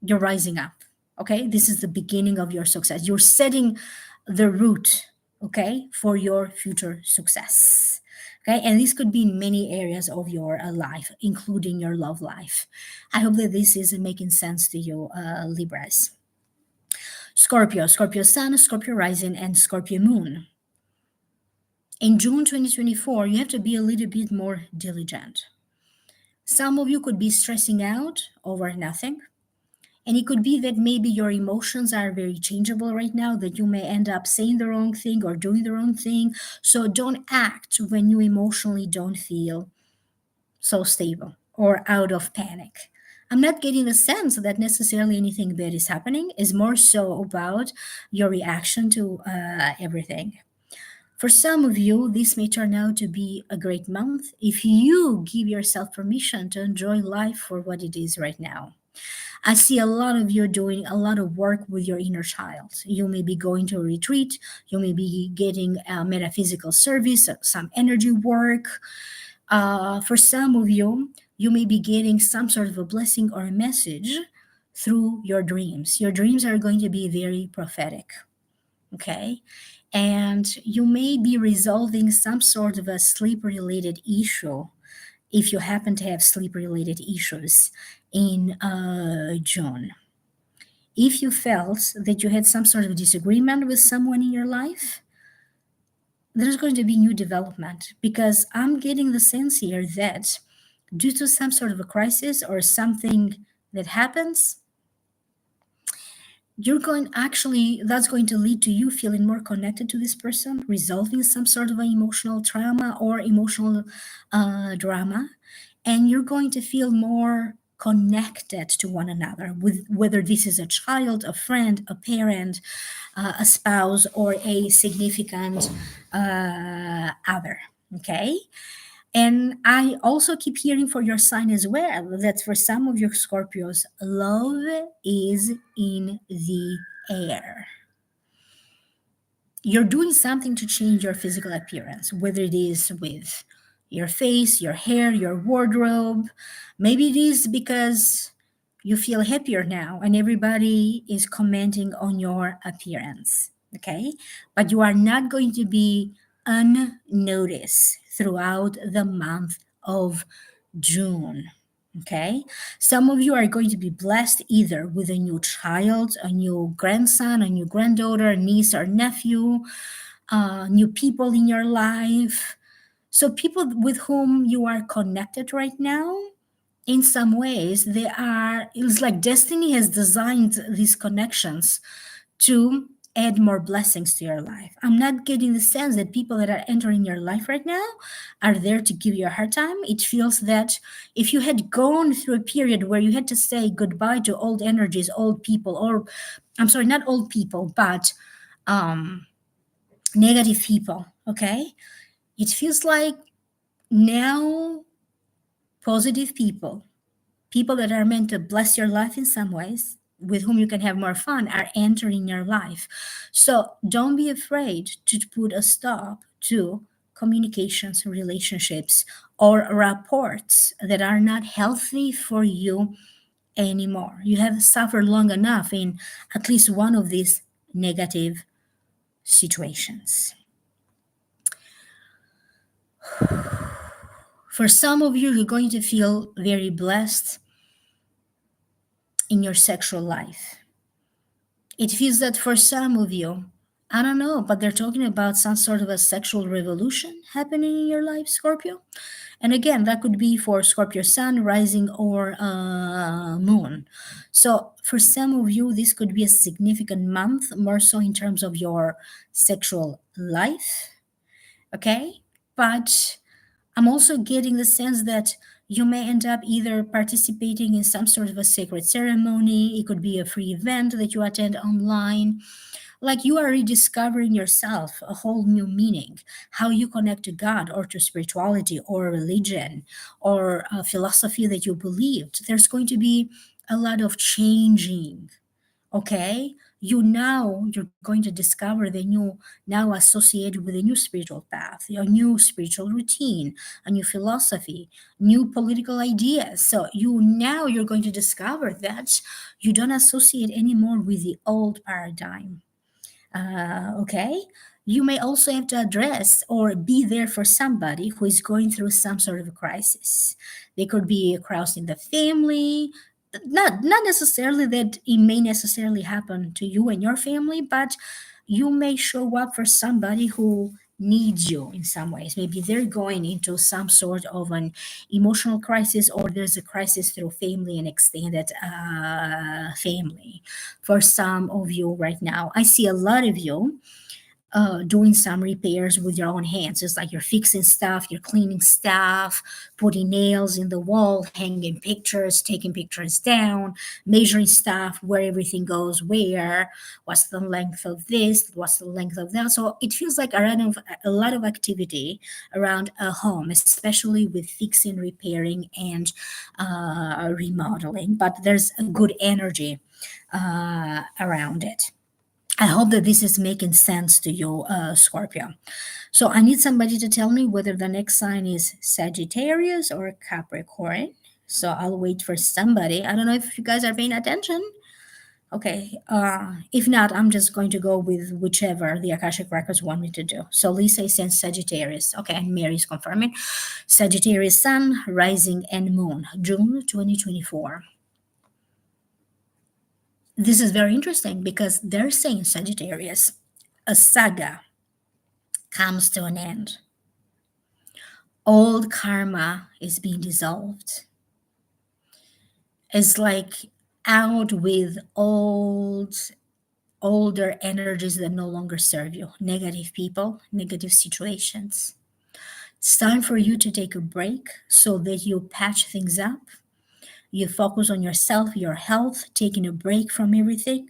you're rising up. Okay, this is the beginning of your success. You're setting the route, okay, for your future success. Okay, and this could be in many areas of your life, including your love life. I hope that this is making sense to you, Libras. Scorpio sun, Scorpio rising, and Scorpio moon. In June 2024, you have to be a little bit more diligent. Some of you could be stressing out over nothing. And it could be that maybe your emotions are very changeable right now, that you may end up saying the wrong thing or doing the wrong thing. So don't act when you emotionally don't feel so stable or out of panic. I'm not getting the sense that necessarily anything bad is happening. It's more so about your reaction to everything. For some of you, this may turn out to be a great month if you give yourself permission to enjoy life for what it is right now. I see a lot of you doing a lot of work with your inner child. You may be going to a retreat, you may be getting a metaphysical service, some energy work. For some of you, you may be getting some sort of a blessing or a message through your dreams. Your dreams are going to be very prophetic, okay? And you may be resolving some sort of a sleep related issue if you happen to have sleep related issues in June. If you felt that you had some sort of disagreement with someone in your life, there's going to be new development, because I'm getting the sense here that due to some sort of a crisis or something that happens, you're going actually that's going to lead to you feeling more connected to this person, resolving some sort of an emotional trauma or emotional drama, and you're going to feel more connected to one another, with whether this is a child, a friend, a parent, a spouse, or a significant other. Okay, and I also keep hearing for your sign as well that for some of your Scorpios, love is in the air. You're doing something to change your physical appearance, whether it is with your face, your hair, your wardrobe. Maybe it is because you feel happier now and everybody is commenting on your appearance. Okay. But you are not going to be unnoticed throughout the month of June. Okay. Some of you are going to be blessed either with a new child, a new grandson, a new granddaughter, niece, or nephew, new people in your life. So, people with whom you are connected right now, in some ways they are, it's like destiny has designed these connections to add more blessings to your life. I'm not getting the sense that people that are entering your life right now are there to give you a hard time. It feels that if you had gone through a period where you had to say goodbye to old energies, old people, or I'm sorry, not old people, but um, negative people, okay? It feels like now positive people, people that are meant to bless your life in some ways, with whom you can have more fun, are entering your life. So don't be afraid to put a stop to communications, relationships, or rapports that are not healthy for you anymore. You have suffered long enough in at least one of these negative situations. For some of you, you're going to feel very blessed in your sexual life. It feels that for some of you, I don't know, but they're talking about some sort of a sexual revolution happening in your life, Scorpio. And again, that could be for Scorpio sun, rising, or moon. So for some of you, this could be a significant month, more so in terms of your sexual life. Okay. But I'm also getting the sense that you may end up either participating in some sort of a sacred ceremony. It could be a free event that you attend online. Like you are rediscovering yourself, a whole new meaning, how you connect to God or to spirituality or religion or a philosophy that you believed. There's going to be a lot of changing. Okay, you're going to discover the new, now associated with a new spiritual path, a new spiritual routine, a new philosophy, new political ideas. So you're going to discover that you don't associate anymore with the old paradigm. Okay, you may also have to address or be there for somebody who is going through some sort of a crisis. They could be a crisis in the family, not necessarily that it may necessarily happen to you and your family, but you may show up for somebody who needs you in some ways. Maybe they're going into some sort of an emotional crisis, or there's a crisis through family and extended family. For some of you right now, I see a lot of you doing some repairs with your own hands. It's like you're fixing stuff, you're cleaning stuff, putting nails in the wall, hanging pictures, taking pictures down, measuring stuff, where everything goes where, what's the length of this, what's the length of that. So it feels like a lot of activity around a home, especially with fixing, repairing, and remodeling. But there's a good energy around it. I hope that this is making sense to you, Scorpio. So I need somebody to tell me whether the next sign is Sagittarius or Capricorn. So I'll wait for somebody. I don't know if you guys are paying attention. Okay. If not, I'm just going to go with whichever the Akashic Records want me to do. So Lisa sends Sagittarius. Okay, and Mary's confirming. Sagittarius Sun, Rising, and Moon, June 2024. This is very interesting because they're saying Sagittarius, a saga comes to an end. Old karma is being dissolved. It's like out with older energies that no longer serve you, negative people, negative situations. It's time for you to take a break so that you patch things up. You focus on yourself, your health, taking a break from everything,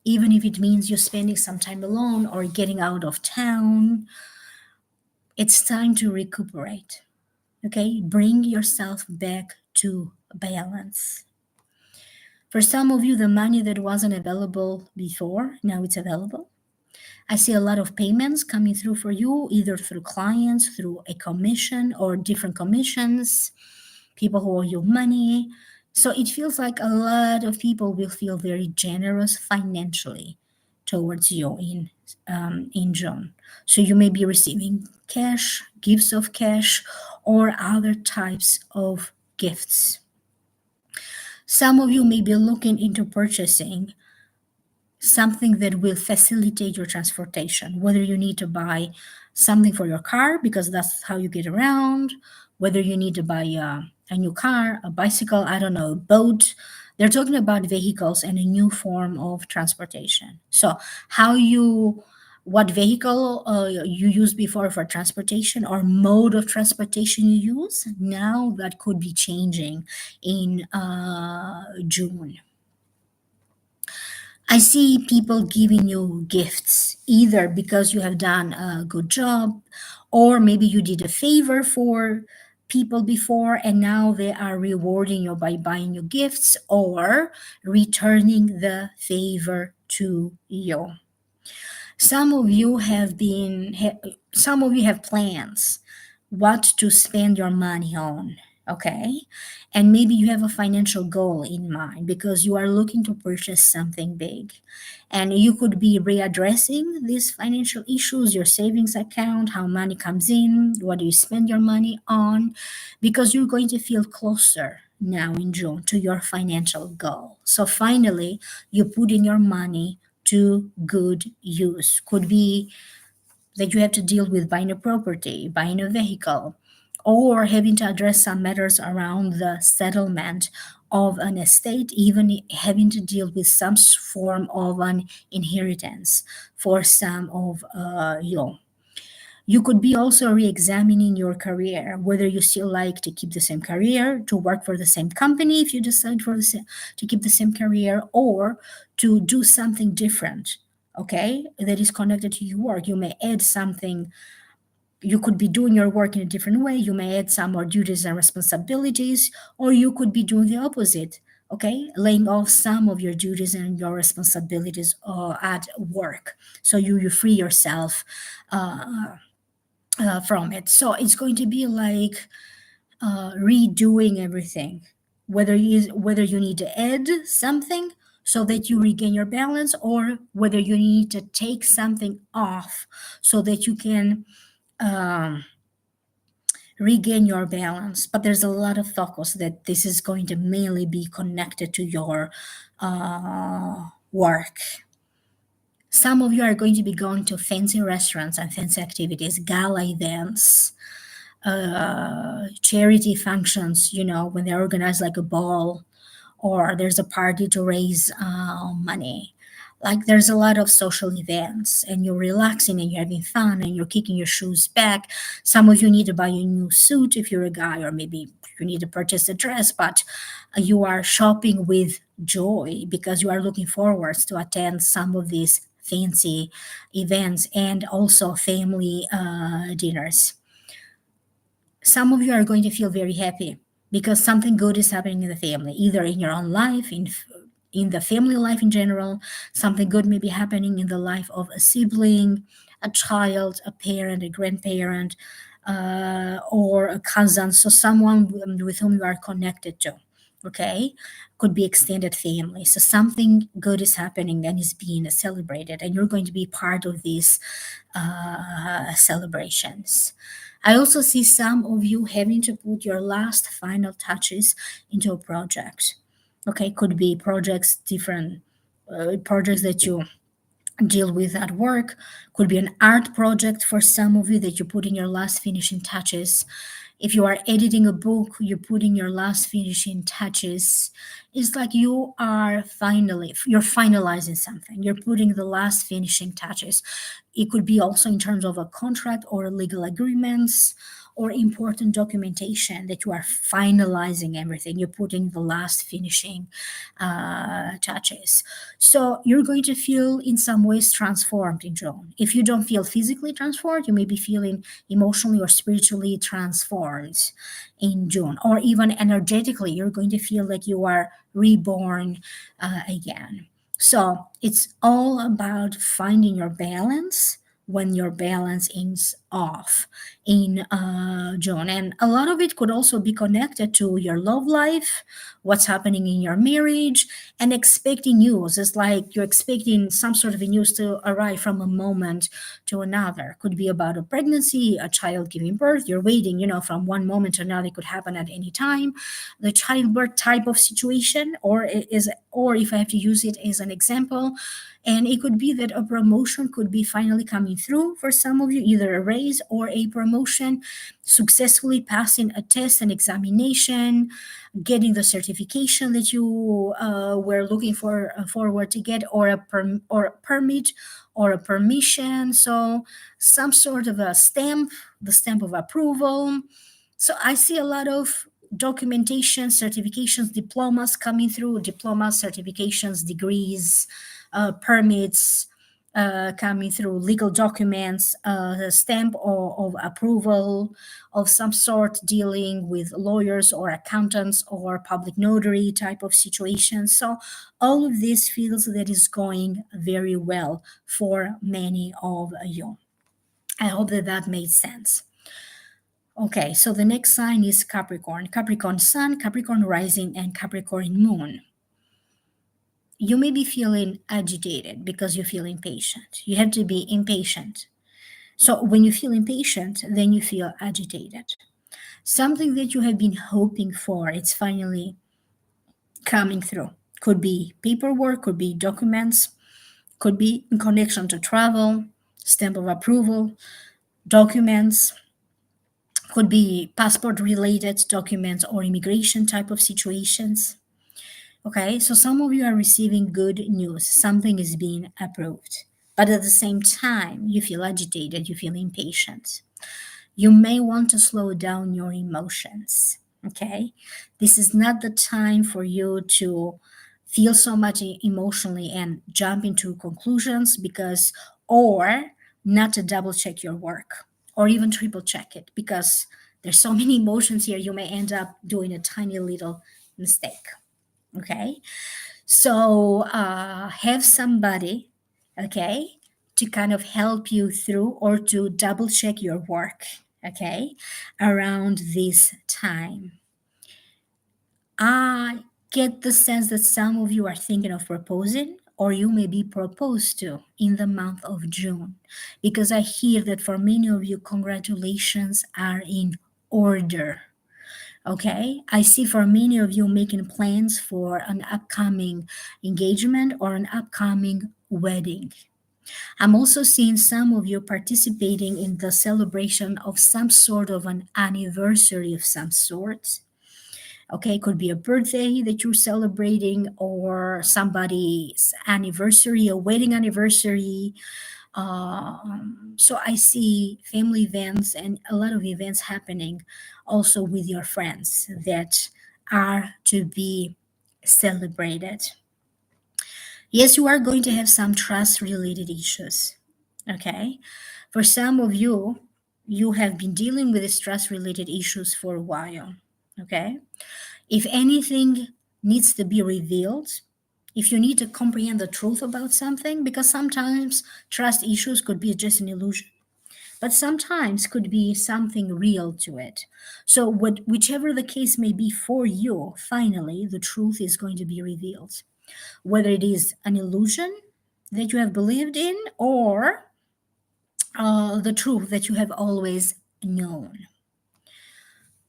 even if it means you're spending some time alone or getting out of town. It's time to recuperate. Okay, bring yourself back to balance. For some of you, the money that wasn't available before, now it's available. I see a lot of payments coming through for you, either through clients, through a commission or different commissions, people who owe you money. So it feels like a lot of people will feel very generous financially towards you in June. So you may be receiving cash, gifts of cash, or other types of gifts. Some of you may be looking into purchasing something that will facilitate your transportation, whether you need to buy something for your car because that's how you get around, whether you need to buy a new car, a bicycle, I don't know, a boat. They're talking about vehicles and a new form of transportation. So, how you, what vehicle you used before for transportation or mode of transportation you use, now that could be changing in June. I see people giving you gifts either because you have done a good job, or maybe you did a favor for people before and now they are rewarding you by buying you gifts or returning the favor to you. Some of you some of you have plans what to spend your money on, okay? And maybe you have a financial goal in mind because you are looking to purchase something big. And you could be readdressing these financial issues, your savings account, how money comes in, what do you spend your money on, because you're going to feel closer now in June to your financial goal. So finally, you put in your money to good use. Could be that you have to deal with buying a property, buying a vehicle, or having to address some matters around the settlement of an estate, even having to deal with some form of an inheritance for some of you. You could be also re-examining your career, whether you still like to keep the same career, to work for the same company if you decide to keep the same career, or to do something different, okay, that is connected to your work. You may add something, you could be doing your work in a different way. You may add some more duties and responsibilities, or you could be doing the opposite, okay, laying off some of your duties and your responsibilities at work. So you free yourself from it. So it's going to be like redoing everything, whether you need to add something so that you regain your balance, or whether you need to take something off so that you can um, regain your balance. But there's a lot of focus that this is going to mainly be connected to your work. Some of you are going to be going to fancy restaurants and fancy activities, gala events, charity functions, when they organize like a ball or there's a party to raise money. Like there's a lot of social events and you're relaxing and you're having fun and you're kicking your shoes back. Some of you need to buy a new suit if you're a guy, or maybe you need to purchase a dress, but you are shopping with joy because you are looking forward to attend some of these fancy events and also family dinners. Some of you are going to feel very happy because something good is happening in the family, either in your own life, in the family life in general. Something good may be happening in the life of a sibling, a child, a parent, a grandparent, or a cousin. So someone with whom you are connected to. Okay, could be extended family. So something good is happening and is being celebrated, and you're going to be part of these celebrations. I also see some of you having to put your last final touches into a project. Okay, could be projects, different projects that you deal with at work. Could be an art project for some of you that you put in your last finishing touches. If you are editing a book, you're putting your last finishing touches. It's like you're finalizing something. You're putting the last finishing touches. It could be also in terms of a contract or legal agreements or important documentation that you are finalizing everything. You're putting the last finishing touches. So you're going to feel in some ways transformed in June. If you don't feel physically transformed, you may be feeling emotionally or spiritually transformed in June, or even energetically, you're going to feel like you are reborn again. So it's all about finding your balance when your balance is off in June. And a lot of it could also be connected to your love life, what's happening in your marriage, and expecting news. It's like you're expecting some sort of a news to arrive from a moment to another. Could be about a pregnancy, a child giving birth. You're waiting, from one moment to another. It could happen at any time. The childbirth type of situation, or if I have to use it as an example, and it could be that a promotion could be finally coming through for some of you, either a raise or a promotion, successfully passing a test, an examination, getting the certification that you were looking for forward to get, or or a permit or a permission. So some sort of a stamp, the stamp of approval. So I see a lot of documentation, certifications, diplomas coming through, diplomas, certifications, degrees, permits coming through, legal documents, a stamp of approval of some sort, dealing with lawyers or accountants or public notary type of situations. So all of this feels that is going very well for many of you. I hope that that made sense. Okay, so the next sign is Capricorn. Capricorn Sun, Capricorn Rising, and Capricorn Moon. You may be feeling agitated because you feel impatient. You have to be impatient. So when you feel impatient, then you feel agitated. Something that you have been hoping for, it's finally coming through. Could be paperwork, could be documents, could be in connection to travel, stamp of approval, documents, could be passport related documents or immigration type of situations. Okay, so some of you are receiving good news, something is being approved, but at the same time, you feel agitated, you feel impatient. You may want to slow down your emotions. Okay, this is not the time for you to feel so much emotionally and jump into conclusions, because, or not to double check your work or even triple check it, because there's so many emotions here, you may end up doing a tiny little mistake. Okay, so have somebody, okay, to kind of help you through or to double check your work, okay, around this time. I get the sense that some of you are thinking of proposing, or you may be proposed to in the month of June, because I hear that for many of you, congratulations are in order. Okay, I see for many of you making plans for an upcoming engagement or an upcoming wedding. I'm also seeing some of you participating in the celebration of some sort of an anniversary of some sort. Okay, it could be a birthday that you're celebrating or somebody's anniversary, a wedding anniversary. So I see family events and a lot of events happening also with your friends that are to be celebrated. Yes, you are going to have some trust related issues. Okay. For some of you, you have been dealing with these trust related issues for a while. Okay. If anything needs to be revealed, if you need to comprehend the truth about something, because sometimes trust issues could be just an illusion, but sometimes could be something real to it. So whichever the case may be for you, finally the truth is going to be revealed, whether it is an illusion that you have believed in, or the truth that you have always known.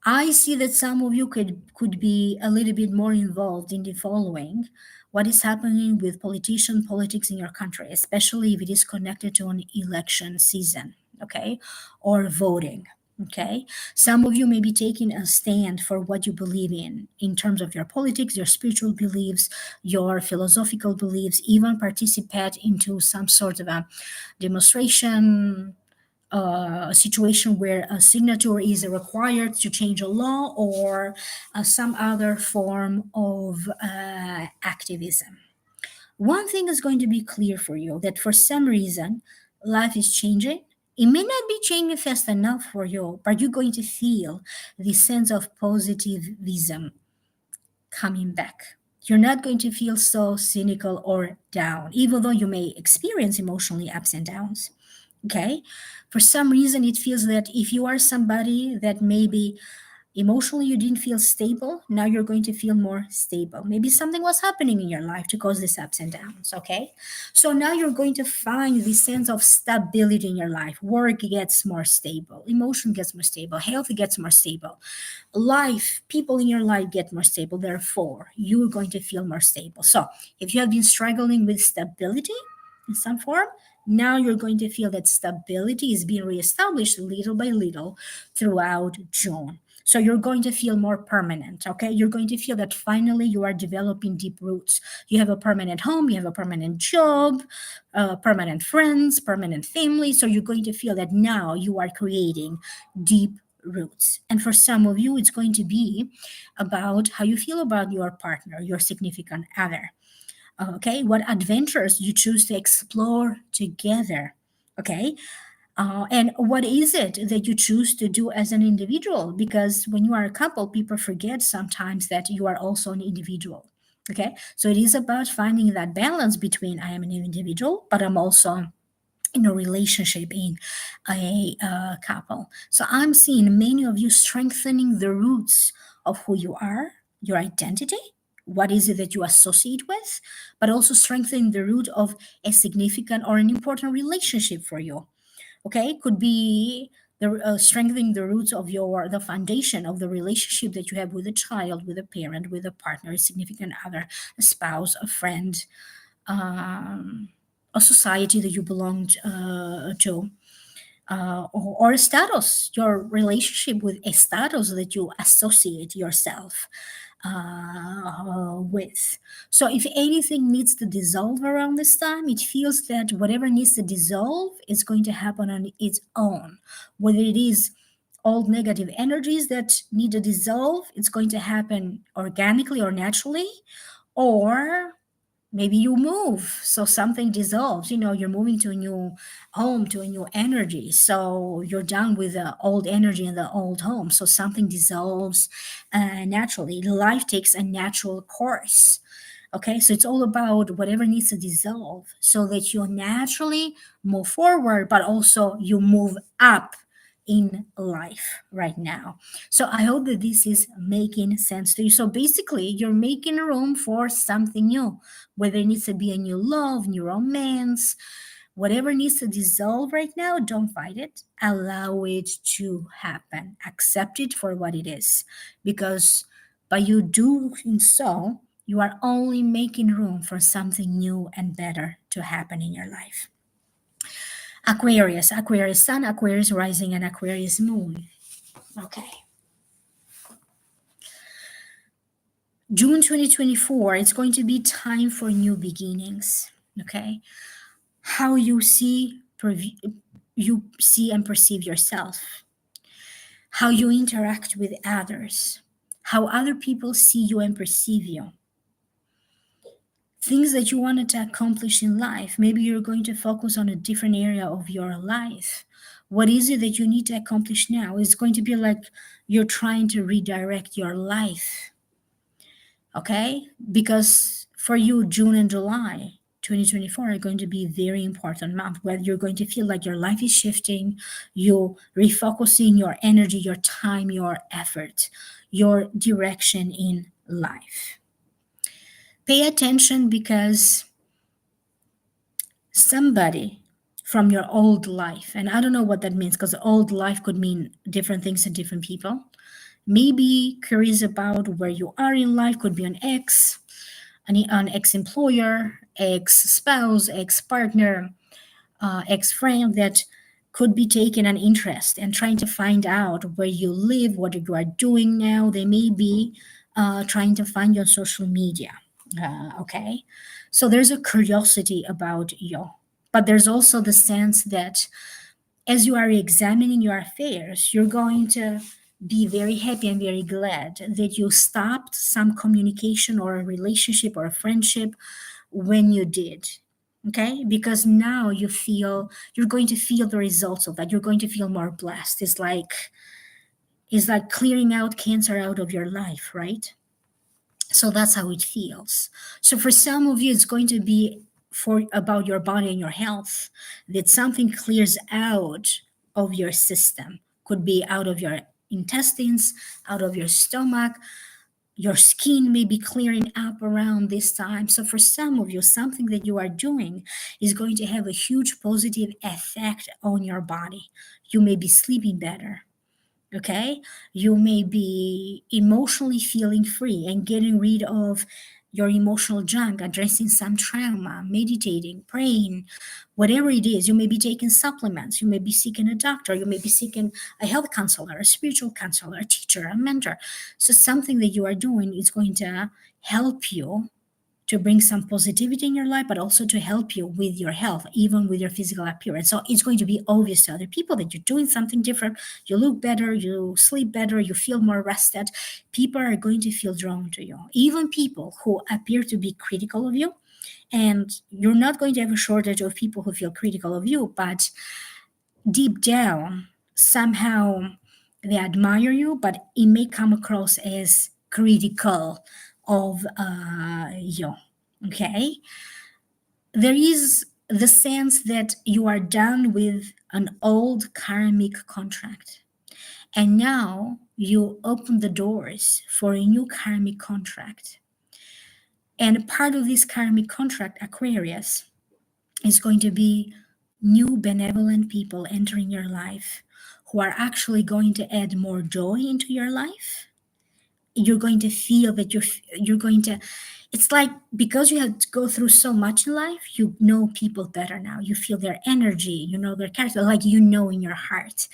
I see that some of you could be a little bit more involved in the following: what is happening with politics in your country, especially if it is connected to an election season, okay, or voting. Okay, some of you may be taking a stand for what you believe in terms of your politics, your spiritual beliefs, your philosophical beliefs, even participate into some sort of a demonstration, a situation where a signature is required to change a law, or some other form of activism. One thing is going to be clear for you, that for some reason, life is changing. It may not be changing fast enough for you, but you're going to feel the sense of positivism coming back. You're not going to feel so cynical or down, even though you may experience emotionally ups and downs. Okay, for some reason it feels that if you are somebody that maybe Emotionally, you didn't feel stable. Now you're going to feel more stable. Maybe something was happening in your life to cause these ups and downs, okay? So now you're going to find this sense of stability in your life. Work gets more stable, emotion gets more stable, health gets more stable, life, people in your life get more stable. Therefore, you're going to feel more stable. So if you have been struggling with stability in some form, now you're going to feel that stability is being reestablished little by little throughout June. So you're going to feel more permanent, okay? You're going to feel that finally you are developing deep roots. You have a permanent home, you have a permanent job, permanent friends, permanent family. So you're going to feel that now you are creating deep roots. And for some of you, it's going to be about how you feel about your partner, your significant other. Okay, what adventures you choose to explore together. Okay, and what is it that you choose to do as an individual? Because when you are a couple, people forget sometimes that you are also an individual. Okay, so it is about finding that balance between I am an individual, but I'm also in a relationship, in a couple. So I'm seeing many of you strengthening the roots of who you are, your identity. What is it that you associate with, but also strengthening the root of a significant or an important relationship for you. Okay, could be the strengthening the roots of your the foundation of the relationship that you have with a child, with a parent, with a partner, a significant other, a spouse, a friend, um, a society that you belong to, or a status, your relationship with a status that you associate yourself with. So, if anything needs to dissolve around this time, it feels that whatever needs to dissolve is going to happen on its own. Whether it is old negative energies that need to dissolve, it's going to happen organically or naturally, or maybe you move so something dissolves, you're moving to a new home, to a new energy, so you're done with the old energy in the old home, so something dissolves naturally. Life takes a natural course. Okay, so it's all about whatever needs to dissolve so that you naturally move forward, but also you move up in life right now. So I hope that this is making sense to you. So basically, you're making room for something new, whether it needs to be a new love, new romance, whatever needs to dissolve right now, don't fight it. Allow it to happen. Accept it for what it is. Because by you doing so, you are only making room for something new and better to happen in your life. Aquarius, Aquarius Sun, Aquarius Rising, and Aquarius Moon. Okay. June 2024, it's going to be time for new beginnings. Okay. How you see and perceive yourself, how you interact with others, how other people see you and perceive you, things that you wanted to accomplish in life. Maybe you're going to focus on a different area of your life. What is it that you need to accomplish now? It's going to be like you're trying to redirect your life. Okay? Because for you, June and July 2024 are going to be a very important month where you're going to feel like your life is shifting, you refocusing your energy, your time, your effort, your direction in life. Pay attention because somebody from your old life, and I don't know what that means because old life could mean different things to different people. Maybe curious about where you are in life, could be an ex, an ex-employer, ex-spouse, ex-partner, ex-friend that could be taking an interest and trying to find out where you live, what you are doing now. They may be trying to find you on social media. Okay, so there's a curiosity about you, but there's also the sense that as you are examining your affairs, you're going to be very happy and very glad that you stopped some communication or a relationship or a friendship when you did. Okay, because now you're going to feel the results of that. You're going to feel more blessed. It's like clearing out cancer out of your life, right? So that's how it feels. So for some of you, it's going to be for about your body and your health, that something clears out of your system. Could be out of your intestines, out of your stomach. Your skin may be clearing up around this time. So, for some of you, something that you are doing is going to have a huge positive effect on your body. You may be sleeping better. Okay, you may be emotionally feeling free and getting rid of your emotional junk, addressing some trauma, meditating, praying, whatever it is. You may be taking supplements, you may be seeking a doctor, you may be seeking a health counselor, a spiritual counselor, a teacher, a mentor. So something that you are doing is going to help you to bring some positivity in your life, but also to help you with your health, even with your physical appearance. So it's going to be obvious to other people that you're doing something different. You look better, you sleep better, you feel more rested. People are going to feel drawn to you. Even people who appear to be critical of you, and you're not going to have a shortage of people who feel critical of you, but deep down, somehow they admire you, but it may come across as critical of you. Okay? There is the sense that you are done with an old karmic contract. And now you open the doors for a new karmic contract. And part of this karmic contract, Aquarius, is going to be new benevolent people entering your life who are actually going to add more joy into your life. You're going to feel that you're going to, it's like, because you had to go through so much in life, you know people better now. You feel their energy, you know their character, like you know in your heart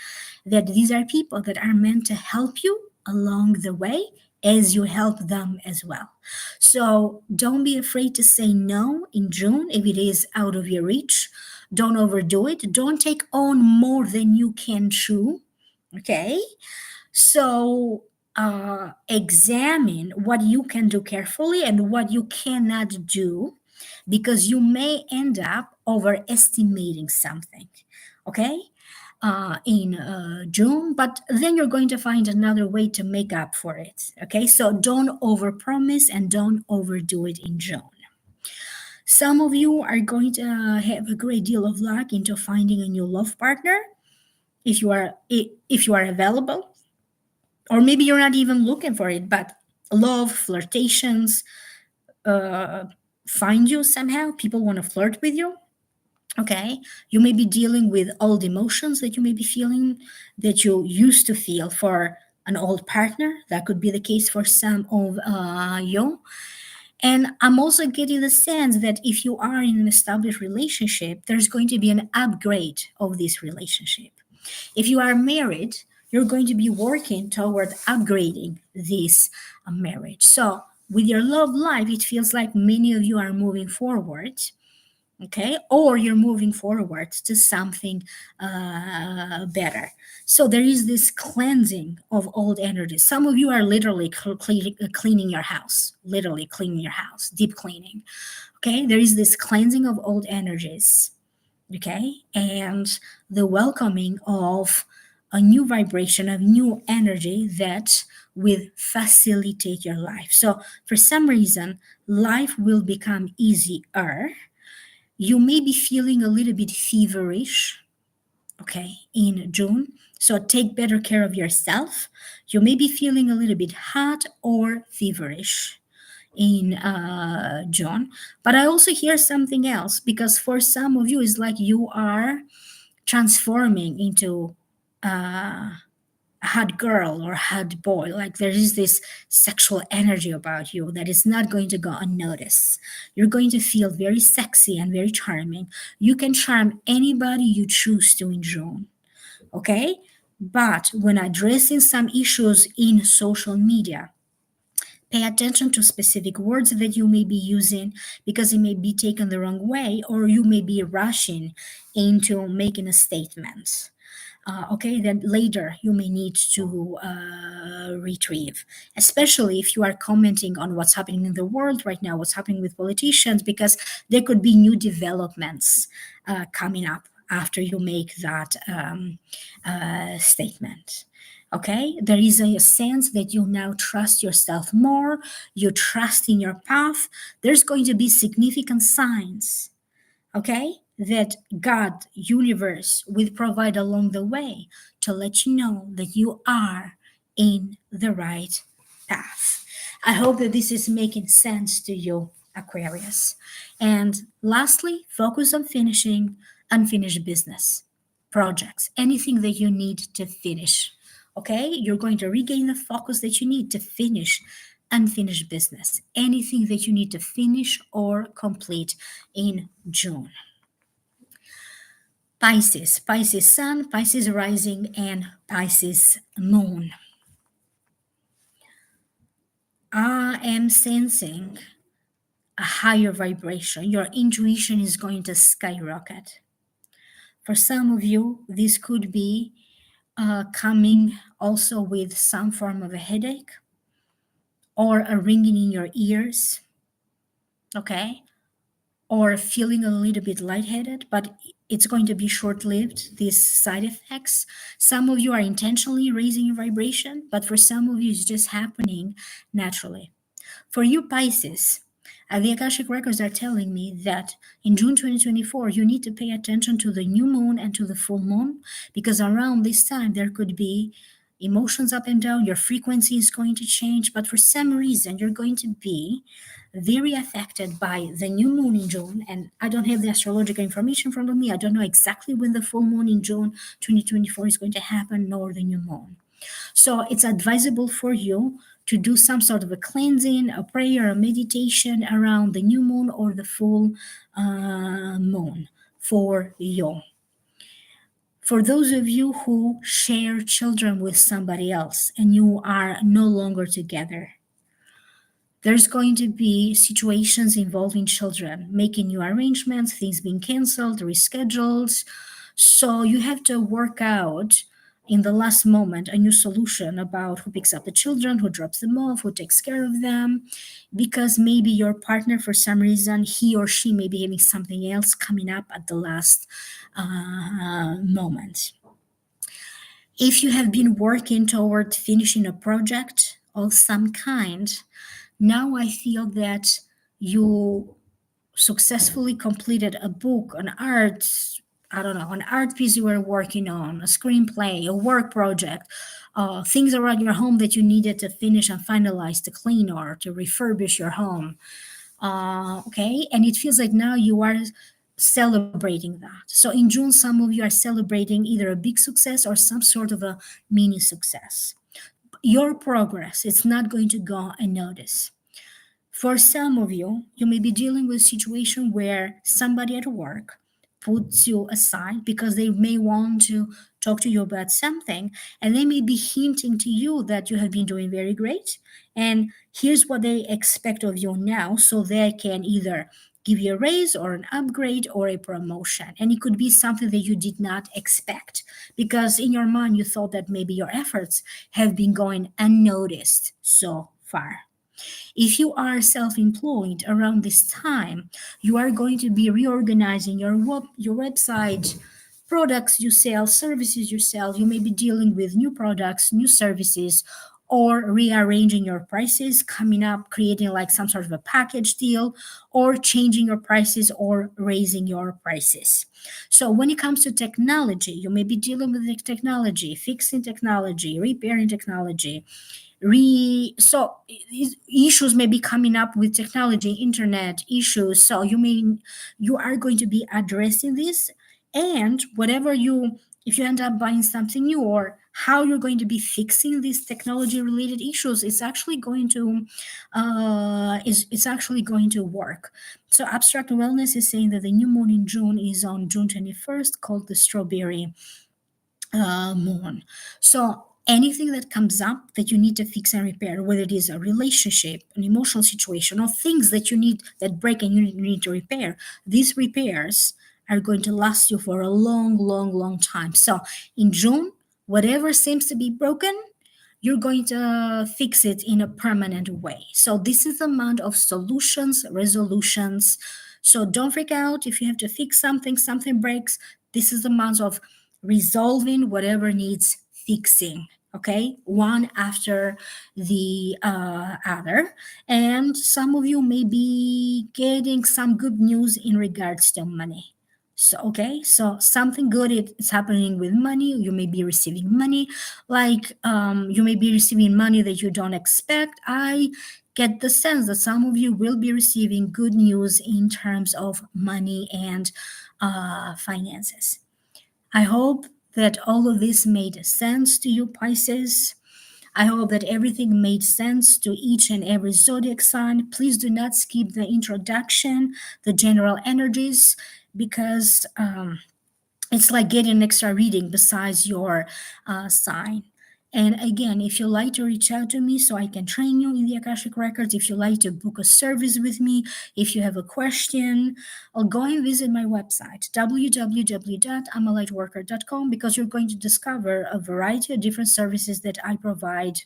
that these are people that are meant to help you along the way as you help them as well. So don't be afraid to say no in June if it is out of your reach. Don't overdo it. Don't take on more than you can chew. Okay? So examine what you can do carefully and what you cannot do, because you may end up overestimating something. Okay? In June, but then you're going to find another way to make up for it. Okay, so don't overpromise and don't overdo it in June. Some of you are going to have a great deal of luck into finding a new love partner if you are available, or maybe you're not even looking for it, but love, flirtations, uh, find you somehow. People want to flirt with you. Okay, you may be dealing with old emotions that you may be feeling, that you used to feel for an old partner. That could be the case for some of you. And I'm also getting the sense that if you are in an established relationship, there's going to be an upgrade of this relationship. If you are married, you're going to be working toward upgrading this marriage. So with your love life, it feels like many of you are moving forward. Okay, or you're moving forward to something better. So there is this cleansing of old energy. Some of you are literally cleaning your house, literally cleaning your house, deep cleaning. Okay, there is this cleansing of old energies. Okay, and the welcoming of a new vibration, of new energy that will facilitate your life. So for some reason, life will become easier. You may be feeling a little bit feverish, okay, in June. So take better care of yourself. You may be feeling a little bit hot or feverish in June. But I also hear something else, because for some of you, it's like you are transforming into hot girl or hot boy. Like there is this sexual energy about you that is not going to go unnoticed. You're going to feel very sexy and very charming. You can charm anybody you choose to in June. Okay? But when addressing some issues in social media, pay attention to specific words that you may be using, because it may be taken the wrong way, or you may be rushing into making a statement. Okay, then later you may need to retrieve, especially if you are commenting on what's happening in the world right now, what's happening with politicians, because there could be new developments coming up after you make that statement. Okay, there is a sense that you now trust yourself more, you trust in your path. There's going to be significant signs, okay, that God, universe will provide along the way to let you know that you are in the right path. I hope that this is making sense to you, Aquarius. And lastly, focus on finishing unfinished business, projects, anything that you need to finish. Okay? You're going to regain the focus that you need to finish unfinished business, anything that you need to finish or complete in June. Pisces, Pisces Sun, Pisces Rising, and Pisces Moon. I am sensing a higher vibration. Your intuition is going to skyrocket. For some of you, this could be coming also with some form of a headache or a ringing in your ears, okay? Or feeling a little bit lightheaded, but it's going to be short lived, these side effects. Some of you are intentionally raising your vibration, but for some of you, it's just happening naturally. For you, Pisces, the Akashic records are telling me that in June 2024, you need to pay attention to the new moon and to the full moon, because around this time, there could be emotions up and down. Your frequency is going to change, but for some reason, you're going to be very affected by the new moon in June. And I don't have the astrological information in front of me. I don't know exactly when the full moon in June 2024 is going to happen, nor the new moon. So it's advisable for you to do some sort of a cleansing, a prayer, a meditation around the new moon or the full moon for you. For those of you who share children with somebody else and you are no longer together, there's going to be situations involving children, making new arrangements, things being canceled, rescheduled. So you have to work out in the last moment a new solution about who picks up the children, who drops them off, who takes care of them, because maybe your partner, for some reason, he or she may be having something else coming up at the last moment. If you have been working toward finishing a project of some kind, now I feel that you successfully completed a book, an art, I don't know, an art piece you were working on, a screenplay, a work project, things around your home that you needed to finish and finalize, to clean or to refurbish your home. Okay, and it feels like now you are celebrating that. So in June, some of you are celebrating either a big success or some sort of a mini success. Your progress, it's not going to go unnoticed. For some of you, you may be dealing with a situation where somebody at work puts you aside because they may want to talk to you about something, and they may be hinting to you that you have been doing very great and here's what they expect of you now, so they can either give you a raise or an upgrade or a promotion. And it could be something that you did not expect because in your mind you thought that maybe your efforts have been going unnoticed so far. If you are self employed around this time, you are going to be reorganizing your website, products you sell, services you sell. You may be dealing with new products, new services, or rearranging your prices, coming up, creating like some sort of a package deal, or changing your prices or raising your prices. So, when it comes to technology, you may be dealing with the technology, fixing technology, repairing technology, issues may be coming up with technology, internet issues, so you are going to be addressing this. And whatever you, if you end up buying something new, or how you're going to be fixing these technology related issues, it's actually going to it's actually going to work. So abstract wellness is saying that the new moon in June is on June 21st, called the strawberry moon. So anything that comes up that you need to fix and repair, whether it is a relationship, an emotional situation, or things that you need that break and you need to repair, these repairs are going to last you for a long, long, long time. So in June, whatever seems to be broken, you're going to fix it in a permanent way. So this is the month of solutions, resolutions. So don't freak out if you have to fix something, something breaks. This is the month of resolving whatever needs fixing. Okay, one after the other. And some of you may be getting some good news in regards to money. So okay, so something good is happening with money. You may be receiving money, like you may be receiving money that you don't expect. I get the sense that some of you will be receiving good news in terms of money and finances. I hope that all of this made sense to you, Pisces. I hope that everything made sense to each and every zodiac sign. Please do not skip the introduction, the general energies, because it's like getting an extra reading besides your sign. And again, if you like to reach out to me so I can train you in the Akashic Records, if you like to book a service with me, if you have a question, I'll go and visit my website, www.amalightworker.com, because you're going to discover a variety of different services that I provide,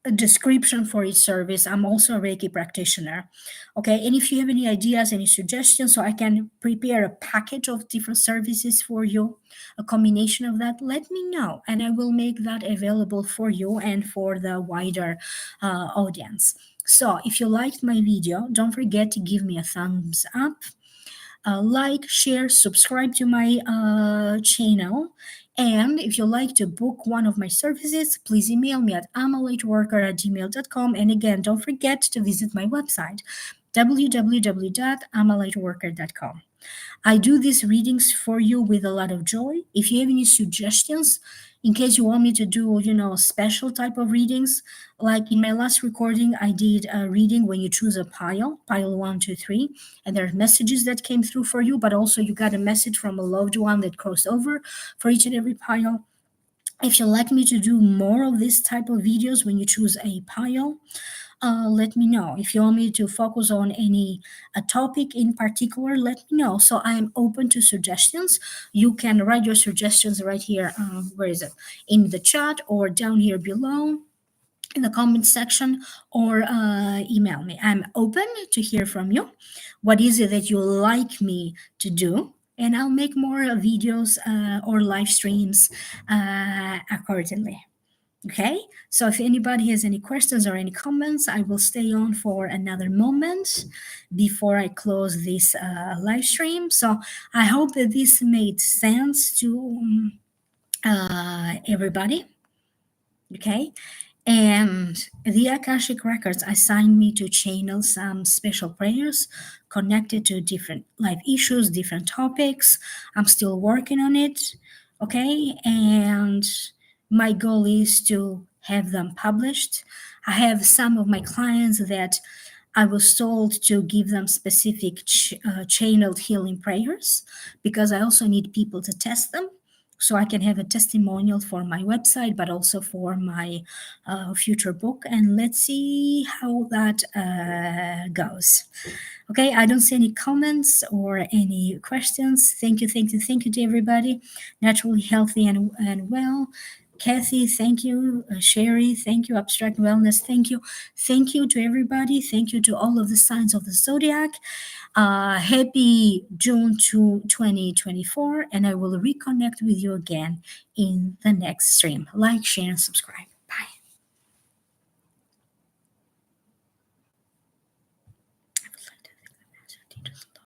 a description for each service. I'm also a Reiki practitioner. Okay, and if you have any ideas, any suggestions, so I can prepare a package of different services for you, a combination of that, let me know, and I will make that available for you and for the wider audience. So if you liked my video, don't forget to give me a thumbs up, like, share, subscribe to my channel. And if you like to book one of my services, please email me at amalightworker@gmail.com. And again, don't forget to visit my website, www.amalightworker.com. I do these readings for you with a lot of joy. If you have any suggestions, in case you want me to do, special type of readings, like in my last recording, I did a reading when you choose a pile 1, 2, 3, and there are messages that came through for you, but also you got a message from a loved one that crossed over for each and every pile. If you'd like me to do more of this type of videos when you choose a pile, let me know. If you want me to focus on any a topic in particular, let me know. So I am open to suggestions. You can write your suggestions right here. Where is it? In the chat or down here below in the comment section, or email me. I'm open to hear from you. What is it that you like me to do? And I'll make more videos or live streams accordingly. Okay, so if anybody has any questions or any comments, I will stay on for another moment before I close this live stream. So I hope that this made sense to everybody. Okay, and the Akashic Records assigned me to channel some special prayers connected to different life issues, different topics. I'm still working on it. Okay, and my goal is to have them published. I have some of my clients that I was told to give them specific channeled healing prayers, because I also need people to test them so I can have a testimonial for my website, but also for my future book. And let's see how that goes. Okay, I don't see any comments or any questions. Thank you to everybody. Naturally healthy and well. Kathy, thank you. Sherry, thank you. Abstract Wellness, thank you. Thank you to everybody. Thank you to all of the signs of the zodiac. Happy June 2024, and I will reconnect with you again in the next stream. Like, share, and subscribe.